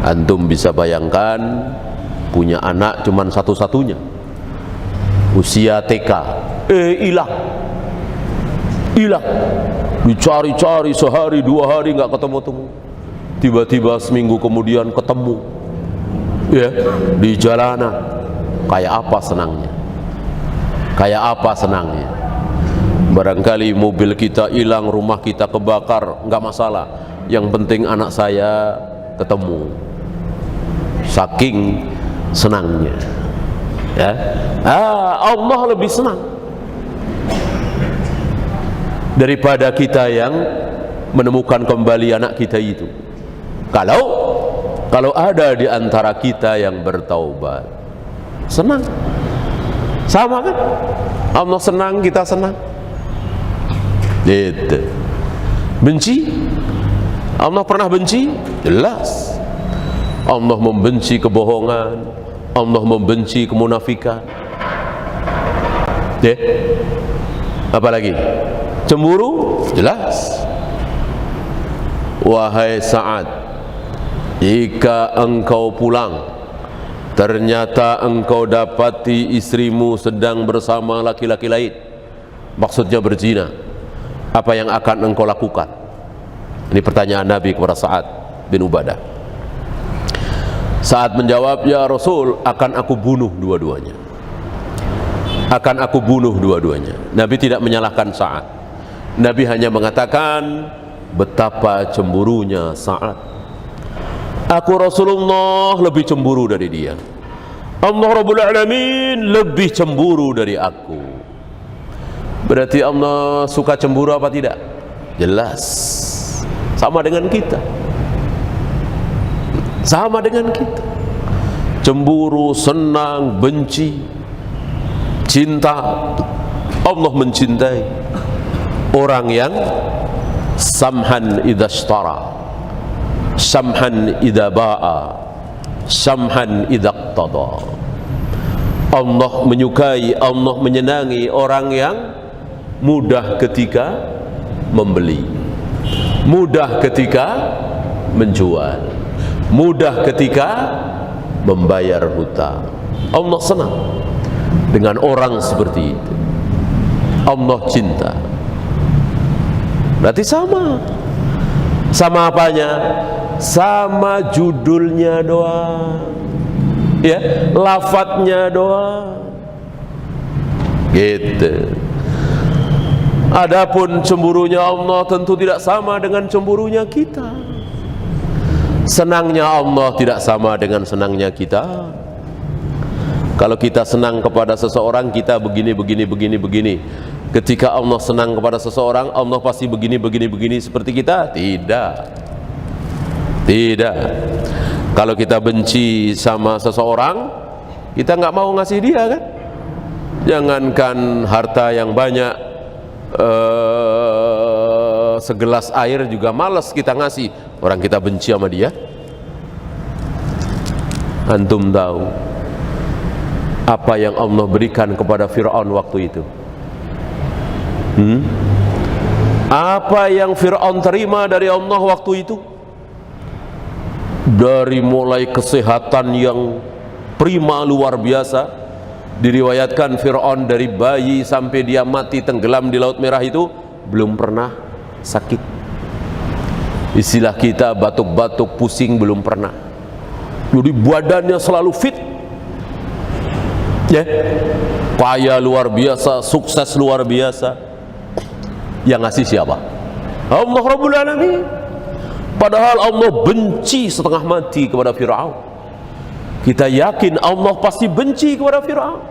Antum bisa bayangkan punya anak cuman satu-satunya, usia TK, hilang, dicari-cari sehari dua hari nggak ketemu-temu, tiba-tiba seminggu kemudian ketemu, ya, di jalanan. Kayak apa senangnya? Kayak apa senangnya? Barangkali mobil kita hilang, rumah kita kebakar, nggak masalah. Yang penting anak saya ketemu. Saking senangnya, ya. Allah lebih senang daripada kita yang menemukan kembali anak kita itu. Kalau ada di antara kita yang bertaubat, senang. Sama kan? Allah senang, kita senang. Gitu. Benci? Allah pernah benci? Jelas. Allah membenci kebohongan, Allah membenci kemunafikan. Apalagi? Cemburu? Jelas. Wahai Sa'ad, jika engkau pulang, ternyata engkau dapati istrimu sedang bersama laki-laki lain, maksudnya berzina, apa yang akan engkau lakukan? Ini pertanyaan Nabi kepada Sa'ad bin Ubadah. Sa'ad menjawab, ya Rasul, akan aku bunuh dua-duanya. Akan aku bunuh dua-duanya. Nabi tidak menyalahkan Sa'ad. Nabi hanya mengatakan betapa cemburunya Sa'ad. Aku Rasulullah lebih cemburu dari dia. Allah Rabbul Alamin lebih cemburu dari aku. Berarti Allah suka cemburu apa tidak? Jelas. Sama dengan kita. Sama dengan kita. Cemburu, senang, benci, cinta. Allah mencintai orang yang samhan idza ishtara, samhan idza ba'a, samhan idza iqtada. Allah menyukai, Allah menyenangi orang yang mudah ketika membeli, mudah ketika menjual, mudah ketika membayar hutang. Allah senang dengan orang seperti itu. Allah cinta. Berarti sama apanya? Sama judulnya doang, ya, lafadznya doang, gitu. Adapun cemburunya Allah tentu tidak sama dengan cemburunya kita. Senangnya Allah tidak sama dengan senangnya kita. Kalau kita senang kepada seseorang, kita begini. Ketika Allah senang kepada seseorang, Allah pasti begini seperti kita? Tidak. Kalau kita benci sama seseorang, kita nggak mau ngasih dia, kan? Jangankan harta yang banyak, segelas air juga malas kita ngasih orang kita benci sama dia. Antum tahu apa yang Allah berikan kepada Fir'aun waktu itu? Apa yang Fir'aun terima dari Allah waktu itu? Dari mulai kesehatan yang prima luar biasa. Diriwayatkan Fir'aun dari bayi sampai dia mati tenggelam di Laut Merah itu belum pernah sakit. Istilah kita batuk-batuk, pusing, belum pernah. Jadi badannya selalu fit, ya, kaya luar biasa, sukses luar biasa. Yang ngasih siapa? Allah Rabbul Alamin. Padahal Allah benci setengah mati kepada Fir'aun. Kita yakin Allah pasti benci kepada Fir'aun.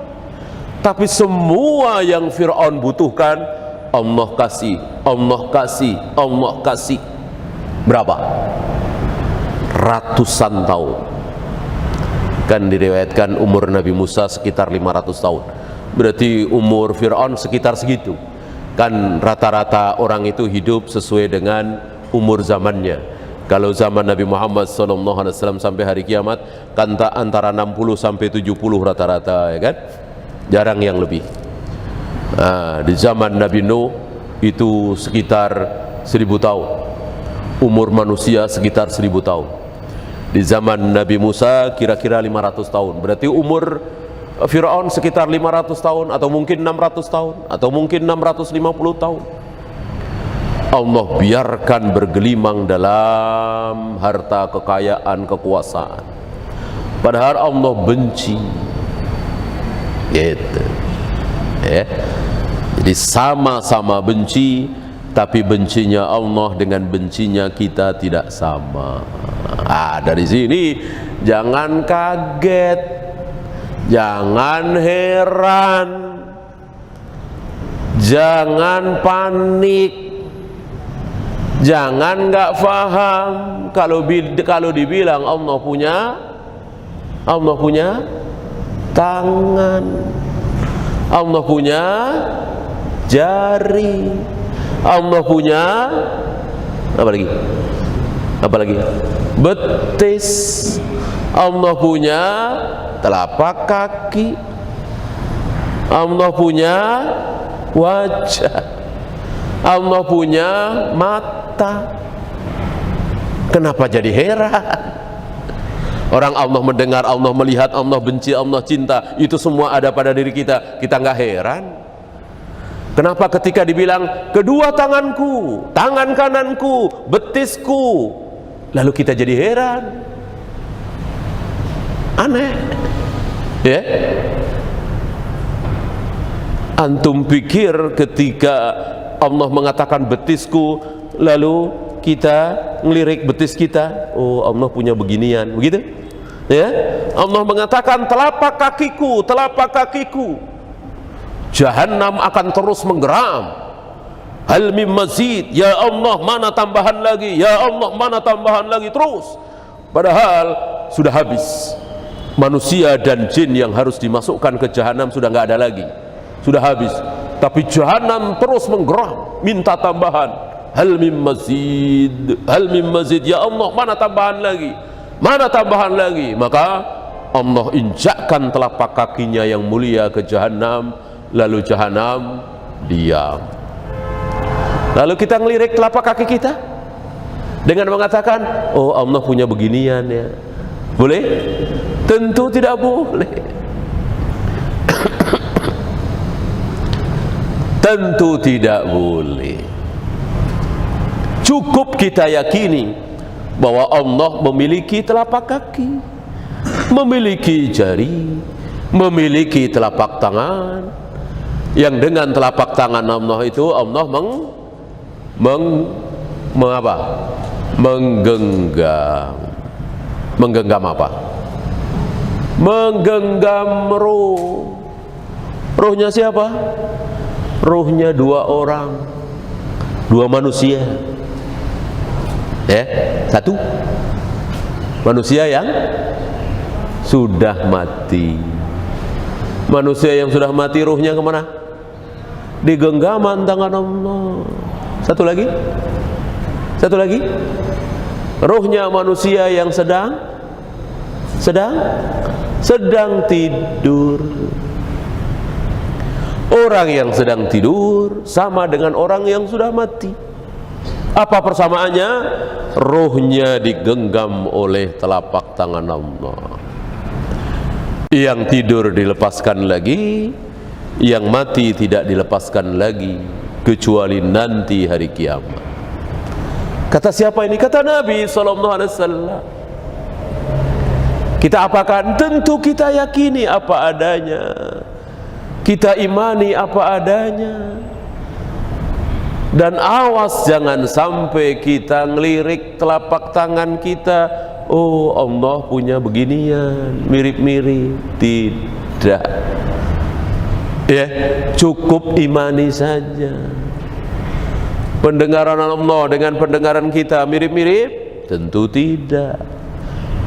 Tapi semua yang Fir'aun butuhkan, Allah kasih. Berapa? Ratusan tahun. Kan diriwayatkan umur Nabi Musa sekitar 500 tahun. Berarti umur Fir'aun sekitar segitu. Kan rata-rata orang itu hidup sesuai dengan umur zamannya. Kalau zaman Nabi Muhammad SAW sampai hari kiamat, kan antara 60 sampai 70 rata-rata, ya kan? Jarang yang lebih. Nah, di zaman Nabi Nuh itu sekitar 1000 tahun. Umur manusia sekitar 1000 tahun. Di zaman Nabi Musa kira-kira 500 tahun. Berarti umur Fir'aun sekitar 500 tahun, atau mungkin 600 tahun, atau mungkin 650 tahun. Allah biarkan bergelimang dalam harta, kekayaan, kekuasaan. Padahal Allah benci. Gitu. Ya. Jadi sama-sama benci, tapi bencinya Allah dengan bencinya kita tidak sama. Dari sini jangan kaget, jangan heran, jangan panik. Jangan nggak faham kalau dibilang Allah punya tangan, Allah punya jari, Allah punya apa lagi? Betis, Allah punya telapak kaki, Allah punya wajah, Allah punya mata. Kenapa jadi heran? Orang Allah mendengar, Allah melihat, Allah benci, Allah cinta, itu semua ada pada diri kita. Kita nggak heran. Kenapa ketika dibilang kedua tanganku, tangan kananku, betisku, lalu kita jadi heran? Aneh, ya? Antum pikir ketika Allah mengatakan betisku, lalu kita ngelirik betis kita, oh Allah punya beginian, begitu? Ya, Allah mengatakan telapak kakiku, Jahannam akan terus menggeram. Hal mim mazid, ya Allah mana tambahan lagi, ya Allah mana tambahan lagi, terus. Padahal sudah habis. Manusia dan jin yang harus dimasukkan ke Jahannam sudah nggak ada lagi, sudah habis. Tapi Jahannam terus menggeram, minta tambahan. Hal mim mazid, ya Allah mana tambahan lagi, mana tambahan lagi. Maka Allah injakkan telapak kakinya yang mulia ke jahanam, lalu jahanam diam. Lalu kita ngelirik telapak kaki kita dengan mengatakan, oh Allah punya beginian ya. Boleh? Tentu tidak boleh. Tentu tidak boleh. Cukup kita yakini bahwa Allah memiliki telapak kaki, memiliki jari, memiliki telapak tangan, yang dengan telapak tangan Allah itu Allah menggenggam. Menggenggam apa? Menggenggam roh. Rohnya siapa? Rohnya dua orang, dua manusia. Satu manusia yang sudah mati. Manusia yang sudah mati rohnya kemana? Di genggaman tangan Allah. Satu lagi, rohnya manusia yang sedang tidur. Orang yang sedang tidur sama dengan orang yang sudah mati. Apa persamaannya? Rohnya digenggam oleh telapak tangan Allah. Yang tidur dilepaskan lagi, yang mati tidak dilepaskan lagi, kecuali nanti hari kiamat. Kata siapa ini? Kata Nabi SAW. Kita apakan? Tentu kita yakini apa adanya, kita imani apa adanya. Dan awas jangan sampai kita ngelirik telapak tangan kita, oh Allah punya beginian, mirip-mirip. Tidak. Ya, cukup imani saja. Pendengaran Allah dengan pendengaran kita mirip-mirip? Tentu tidak.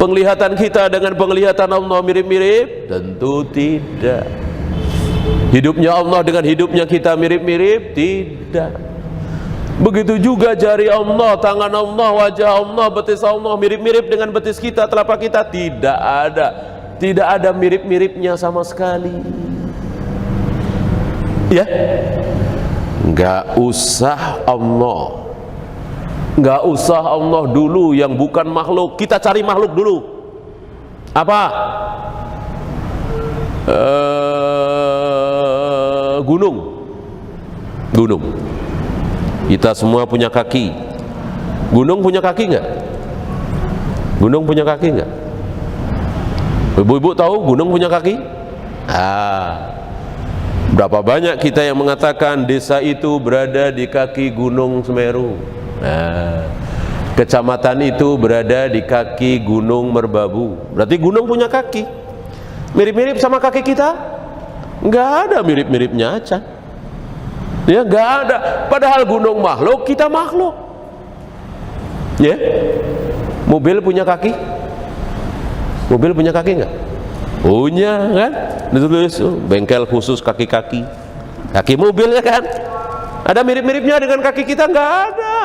Penglihatan kita dengan penglihatan Allah mirip-mirip? Tentu tidak. Hidupnya Allah dengan hidupnya kita mirip-mirip? Tidak. Begitu juga jari Allah, tangan Allah, wajah Allah, betis Allah mirip-mirip dengan betis kita, telapak kita? Tidak ada. Tidak ada mirip-miripnya sama sekali. Ya, nggak usah Allah, nggak usah Allah dulu yang bukan makhluk. Kita cari makhluk dulu. Apa? Gunung. Kita semua punya kaki. Gunung punya kaki nggak? Gunung punya kaki nggak? Ibu-ibu tahu gunung punya kaki? Berapa banyak kita yang mengatakan desa itu berada di kaki Gunung Semeru, kecamatan itu berada di kaki Gunung Merbabu. Berarti gunung punya kaki. Mirip-mirip sama kaki kita? Nggak ada mirip-miripnya aja. Ya, nggak ada. Padahal gunung makhluk, kita makhluk. Ya, mobil punya kaki? Mobil punya kaki nggak? Punya kan? Ditulis bengkel khusus kaki-kaki. Kaki mobilnya kan? Ada mirip-miripnya dengan kaki kita? Nggak ada.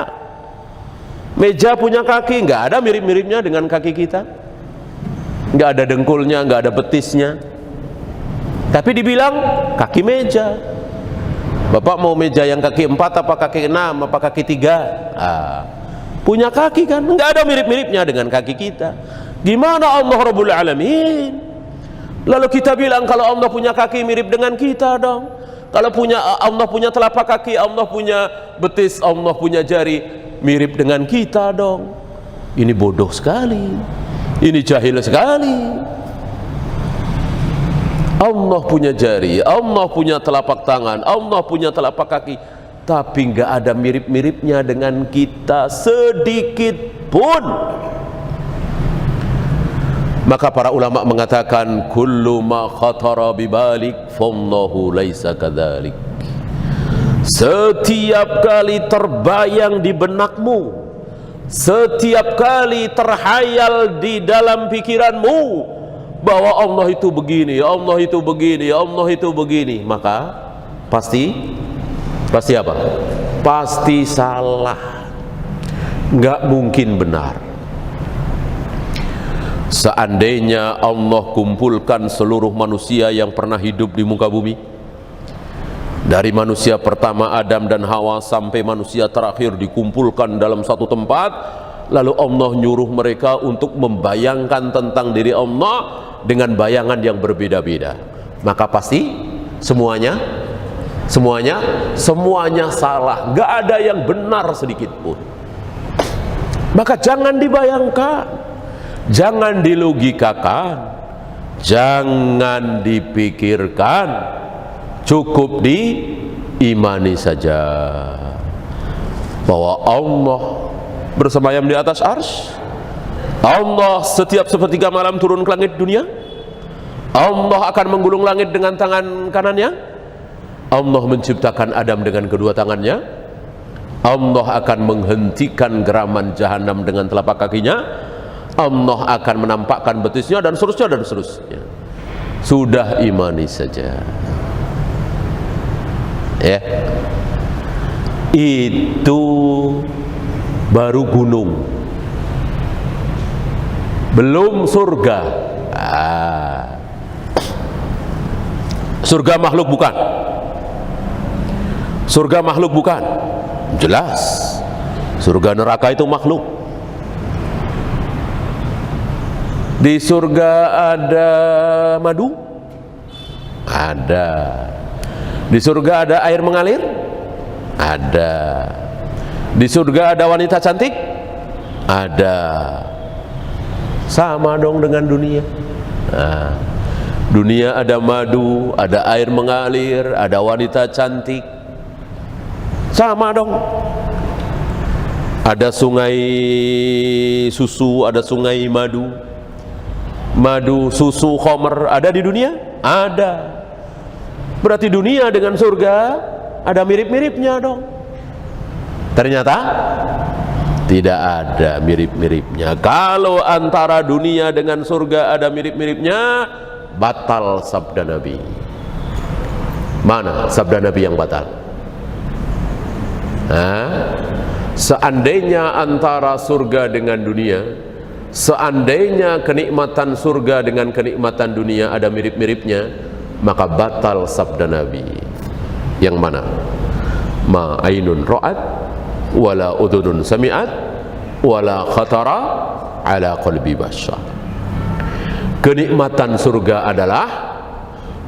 Meja punya kaki? Nggak ada mirip-miripnya dengan kaki kita. Nggak ada dengkulnya, nggak ada betisnya. Tapi dibilang kaki meja. Bapak mau meja yang kaki 4 apa kaki 6 apa kaki 3? Punya kaki kan? Nggak ada mirip-miripnya dengan kaki kita. Gimana Allah Rabbul Alamin? Lalu kita bilang kalau Allah punya kaki mirip dengan kita dong. Kalau Allah punya telapak kaki, Allah punya betis, Allah punya jari, mirip dengan kita dong. Ini bodoh sekali. Ini jahil sekali. Allah punya jari, Allah punya telapak tangan, Allah punya telapak kaki, tapi nggak ada mirip-miripnya dengan kita sedikit pun. Maka para ulama mengatakan kullu ma khatara bibalik fallahu laisa kadzalik. Setiap kali terbayang di benakmu, setiap kali terhayal di dalam pikiranmu bahwa Allah itu begini, Allah itu begini, Allah itu begini, maka pasti apa? Pasti salah, nggak mungkin benar. Seandainya Allah kumpulkan seluruh manusia yang pernah hidup di muka bumi, dari manusia pertama Adam dan Hawa sampai manusia terakhir dikumpulkan dalam satu tempat, lalu Allah nyuruh mereka untuk membayangkan tentang diri Allah dengan bayangan yang berbeda-beda, maka pasti semuanya salah, gak ada yang benar sedikit pun. Maka jangan dibayangkan, jangan dilogikakan, jangan dipikirkan, cukup diimani saja bahwa Allah bersemayam di atas arsy. Allah setiap sepertiga malam turun ke langit dunia. Allah akan menggulung langit dengan tangan kanannya. Allah menciptakan Adam dengan kedua tangannya. Allah akan menghentikan geraman jahanam dengan telapak kakinya. Allah akan menampakkan betisnya, dan seterusnya dan seterusnya. Sudah imani saja. Ya. Itu baru gunung, belum surga. Surga makhluk bukan? Surga makhluk bukan? Jelas. Surga neraka itu makhluk. Di surga ada madu? Ada. Di surga ada air mengalir? Ada. Di surga ada wanita cantik? Ada. Sama dong dengan dunia. Nah, dunia ada madu, ada air mengalir, ada wanita cantik. Sama dong. Ada sungai susu, ada sungai madu. Madu, susu, khamr ada di dunia? Ada. Berarti dunia dengan surga ada mirip-miripnya dong. Ternyata tidak ada mirip-miripnya. Kalau antara dunia dengan surga ada mirip-miripnya, batal sabda Nabi. Mana sabda Nabi yang batal? Seandainya antara surga dengan dunia, seandainya kenikmatan surga dengan kenikmatan dunia ada mirip-miripnya, maka batal sabda Nabi. Yang mana? Ma ainun ra'at wala udhunun sami'at wala khatara ala qalbi bashar. Kenikmatan surga adalah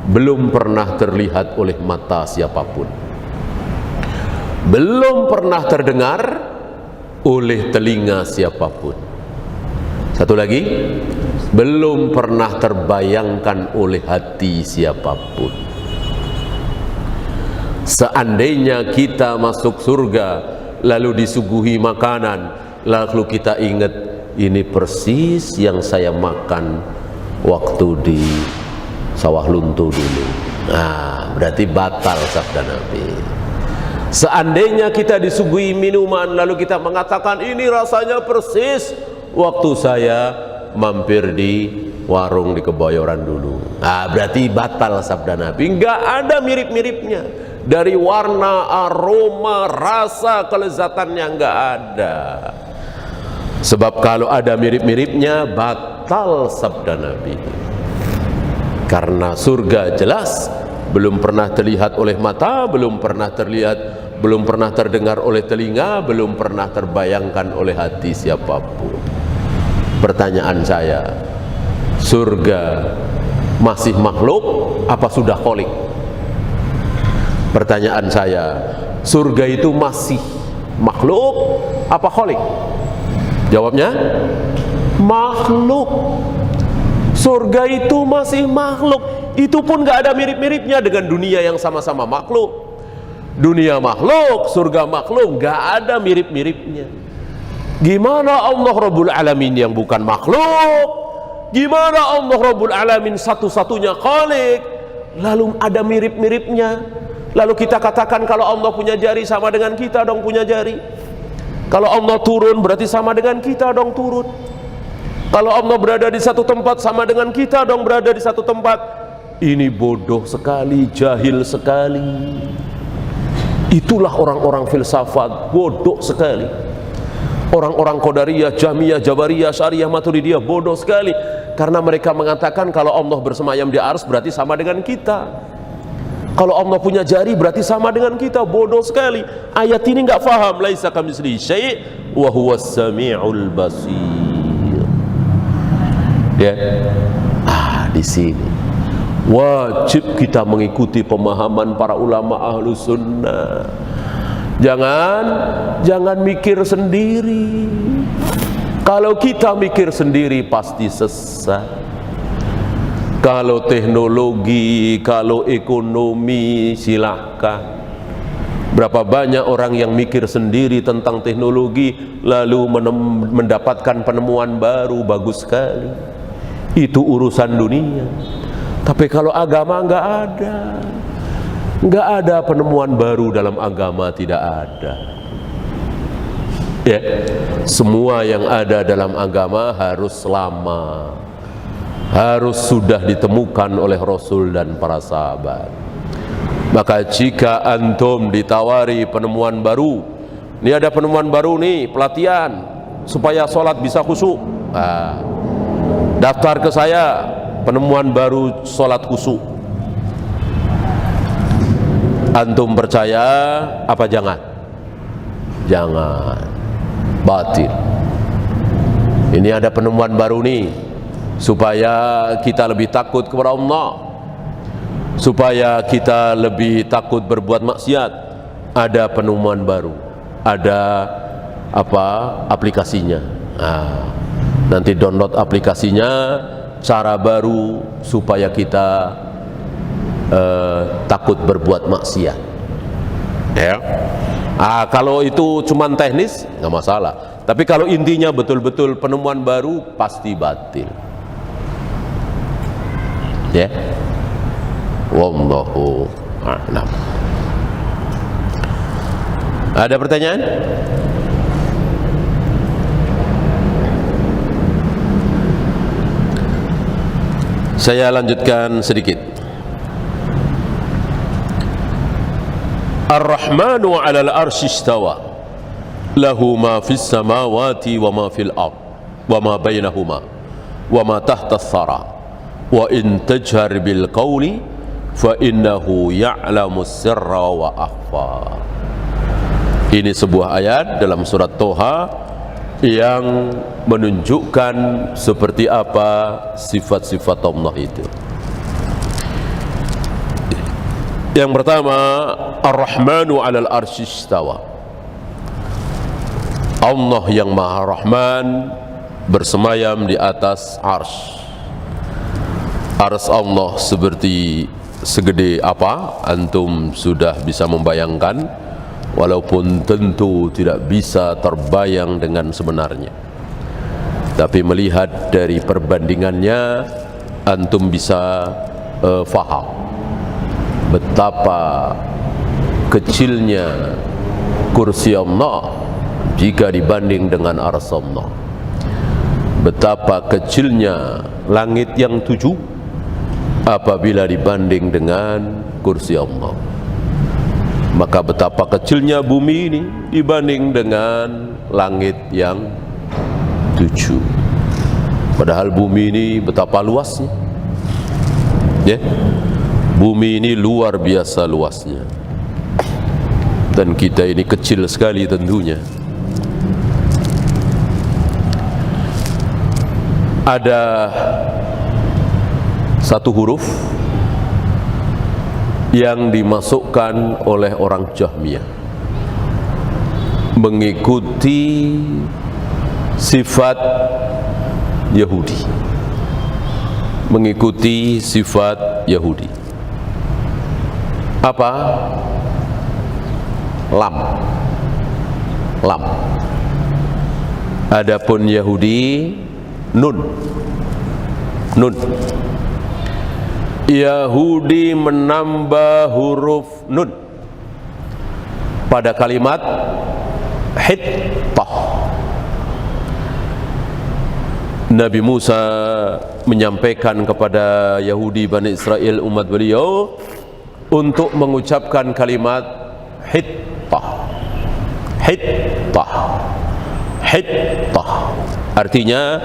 belum pernah terlihat oleh mata siapapun, belum pernah terdengar oleh telinga siapapun. Satu lagi, belum pernah terbayangkan oleh hati siapapun. Seandainya kita masuk surga lalu disuguhi makanan, lalu kita ingat, ini persis yang saya makan waktu di sawah lunto dulu. Nah, berarti batal sabda Nabi. Seandainya kita disuguhi minuman lalu kita mengatakan, ini rasanya persis waktu saya mampir di warung di Kebayoran dulu. Nah, berarti batal sabda Nabi. Enggak ada mirip-miripnya. Dari warna, aroma, rasa, kelezatannya enggak ada. Sebab kalau ada mirip-miripnya, batal sabda Nabi. Karena surga jelas belum pernah terlihat oleh mata, belum pernah terlihat, belum pernah terdengar oleh telinga, belum pernah terbayangkan oleh hati siapapun. Pertanyaan saya, surga masih makhluk apa sudah kholik? Pertanyaan saya, surga itu masih makhluk apa kholik? Jawabnya, makhluk. Surga itu masih makhluk. Itu pun gak ada mirip-miripnya dengan dunia yang sama-sama makhluk. Dunia makhluk, surga makhluk, gak ada mirip-miripnya. Gimana Allah Rabbul Alamin yang bukan makhluk? Gimana Allah Rabbul Alamin satu-satunya khalik, lalu ada mirip-miripnya? Lalu kita katakan kalau Allah punya jari sama dengan kita dong punya jari. Kalau Allah turun berarti sama dengan kita dong turun. Kalau Allah berada di satu tempat sama dengan kita dong berada di satu tempat. Ini bodoh sekali, jahil sekali. Itulah orang-orang filsafat, bodoh sekali. Orang-orang Qadariyah, Jahmiyah, Jabariyah, Syariah, Maturidiyah bodoh sekali, karena mereka mengatakan kalau Allah bersemayam di ars berarti sama dengan kita. Kalau Allah punya jari berarti sama dengan kita. Bodoh sekali. Ayat ini nggak faham. Laisa kamitslihi syai' wa huwas samiul basir. Ya. Di sini wajib kita mengikuti pemahaman para ulama ahlu sunnah. Jangan mikir sendiri. Kalau kita mikir sendiri pasti sesat. Kalau teknologi, kalau ekonomi, silahkan. Berapa banyak orang yang mikir sendiri tentang teknologi lalu mendapatkan penemuan baru, bagus sekali. Itu urusan dunia. Tapi kalau agama nggak ada penemuan baru dalam agama, tidak ada. Ya, semua yang ada dalam agama harus lama, harus sudah ditemukan oleh Rasul dan para sahabat. Maka jika antum ditawari penemuan baru, ini ada penemuan baru nih, pelatihan supaya sholat bisa khusyuk, daftar ke saya, penemuan baru sholat khusyuk. Antum percaya apa jangan? Jangan, batil. Ini ada penemuan baru nih, supaya kita lebih takut kepada Allah, supaya kita lebih takut berbuat maksiat. Ada penemuan baru, ada aplikasinya. Nanti download aplikasinya, cara baru supaya kita takut berbuat maksiat. Ya. Kalau itu cuman teknis nggak masalah, tapi kalau intinya betul-betul penemuan baru pasti batil. Ya, wallahu a'lam. Ada pertanyaan? Saya lanjutkan sedikit. Ar-Rahmanu 'alal arsy istawa, lahu ma fis samawati wa ma fil ard wa ma bainahuma wa ma tahta ath-thara wa in tajhar bil qawli fa innahu ya'lamu sirra wa akhfa. Ini sebuah ayat dalam surat Toha yang menunjukkan seperti apa sifat-sifat Allah itu. Yang pertama, Ar-Rahmanu 'alal arsy istawa. Allah yang Maha Rahman bersemayam di atas arsy. Arsy Allah seperti segede apa? Antum sudah bisa membayangkan, walaupun tentu tidak bisa terbayang dengan sebenarnya. Tapi melihat dari perbandingannya, antum bisa faham betapa kecilnya kursi Allah jika dibanding dengan arsy Allah. Betapa kecilnya langit yang 7 apabila dibanding dengan kursi Allah. Maka betapa kecilnya bumi ini dibanding dengan langit yang 7. Padahal bumi ini betapa luasnya. Ya. Bumi ini luar biasa luasnya. Dan kita ini kecil sekali tentunya. Ada satu huruf yang dimasukkan oleh orang Jahmiyah, mengikuti sifat Yahudi, mengikuti sifat Yahudi. Apa? Lam. Adapun Yahudi nun. Yahudi menambah huruf nun pada kalimat hittah. Nabi Musa menyampaikan kepada Yahudi Bani Israel, umat beliau, untuk mengucapkan kalimat hittah. Hittah artinya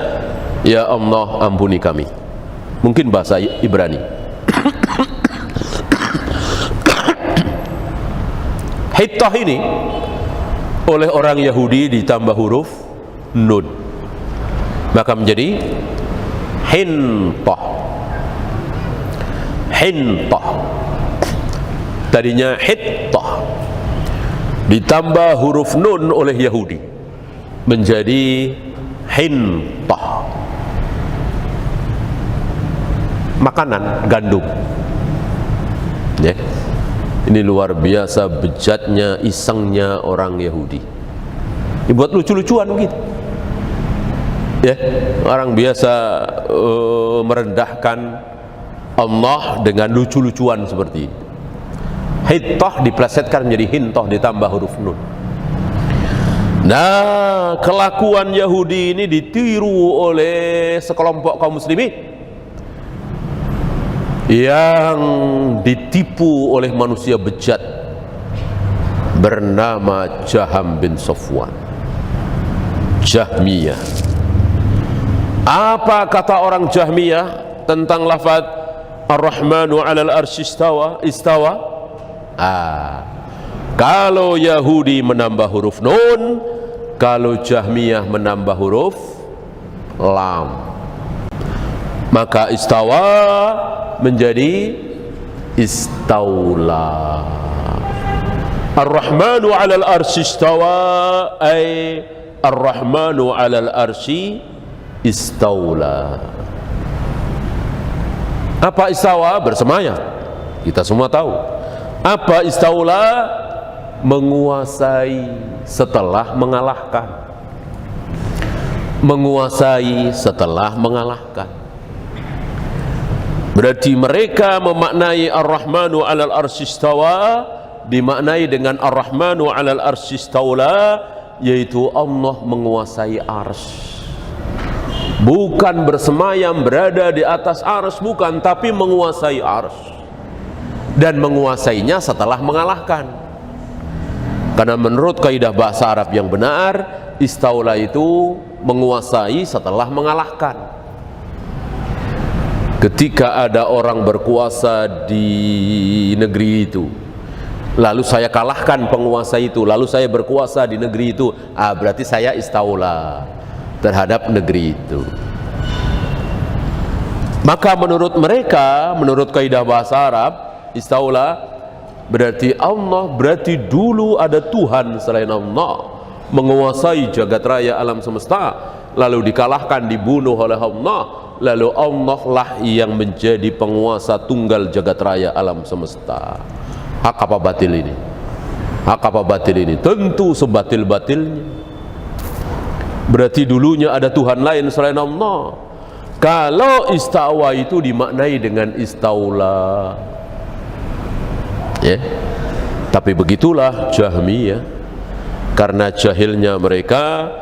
ya Allah ampuni kami, mungkin bahasa Ibrani. Hittah ini oleh orang Yahudi ditambah huruf nun, maka menjadi hintah. Hintah tadinya hittah, ditambah huruf nun oleh Yahudi menjadi hintah. Makanan gandum ya. Ini luar biasa bejatnya, isengnya orang Yahudi. Dibuat lucu-lucuan gitu ya. Orang biasa merendahkan Allah dengan lucu-lucuan seperti ini. Hittah diplesetkan menjadi hintah ditambah huruf nun. Nah, kelakuan Yahudi ini ditiru oleh sekelompok kaum muslimin yang ditipu oleh manusia bejat bernama Jaham bin Safwan, Jahmiyah. Apa kata orang Jahmiyah tentang lafaz Ar-Rahmanu 'alal arsy istawa? Kalau Yahudi menambah huruf nun, kalau Jahmiyah menambah huruf lam, maka istawa menjadi istaula. Ar-Rahmanu 'alal arsy istawa ay Ar-Rahmanu 'alal arsy istaula. Apa istawa? Bersemayam. Kita semua tahu. Apa istaula? Menguasai setelah mengalahkan. Menguasai setelah mengalahkan. Berarti mereka memaknai Ar-Rahmanu 'alal arsy istawa dimaknai dengan Ar-Rahmanu 'alal arsy istaula, yaitu Allah menguasai arsy. Bukan bersemayam berada di atas arsy, bukan, tapi menguasai arsy. Dan menguasainya setelah mengalahkan. Karena menurut kaidah bahasa Arab yang benar, istaula itu menguasai setelah mengalahkan. Ketika ada orang berkuasa di negeri itu, lalu saya kalahkan penguasa itu, lalu saya berkuasa di negeri itu, berarti saya istaula terhadap negeri itu. Maka menurut mereka, menurut kaidah bahasa Arab, istaula berarti Allah, berarti dulu ada Tuhan selain Allah menguasai jagat raya alam semesta, lalu dikalahkan, dibunuh oleh Allah, lalu Allah lah yang menjadi penguasa tunggal jagat raya alam semesta. Hak apa batil ini? Hak apa batil ini? Tentu sebatil-batilnya. Berarti dulunya ada Tuhan lain selain Allah. Kalau istawa itu dimaknai dengan istaula ya. Tapi begitulah Jahmiyah, karena jahilnya mereka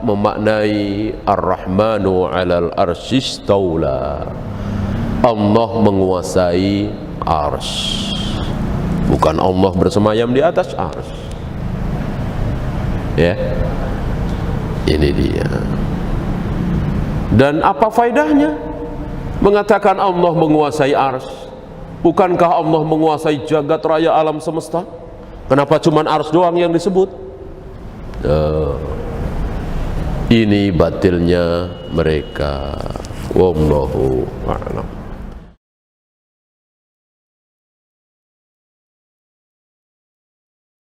memaknai Ar-Rahmanu 'alal arsy istaula, Allah menguasai arsy, bukan Allah bersemayam di atas arsy ya. Ini dia. Dan apa faedahnya mengatakan Allah menguasai arsy? Bukankah Allah menguasai jagat raya alam semesta? Kenapa cuma arsy doang yang disebut? Ini batilnya mereka. Wallahu a'lam.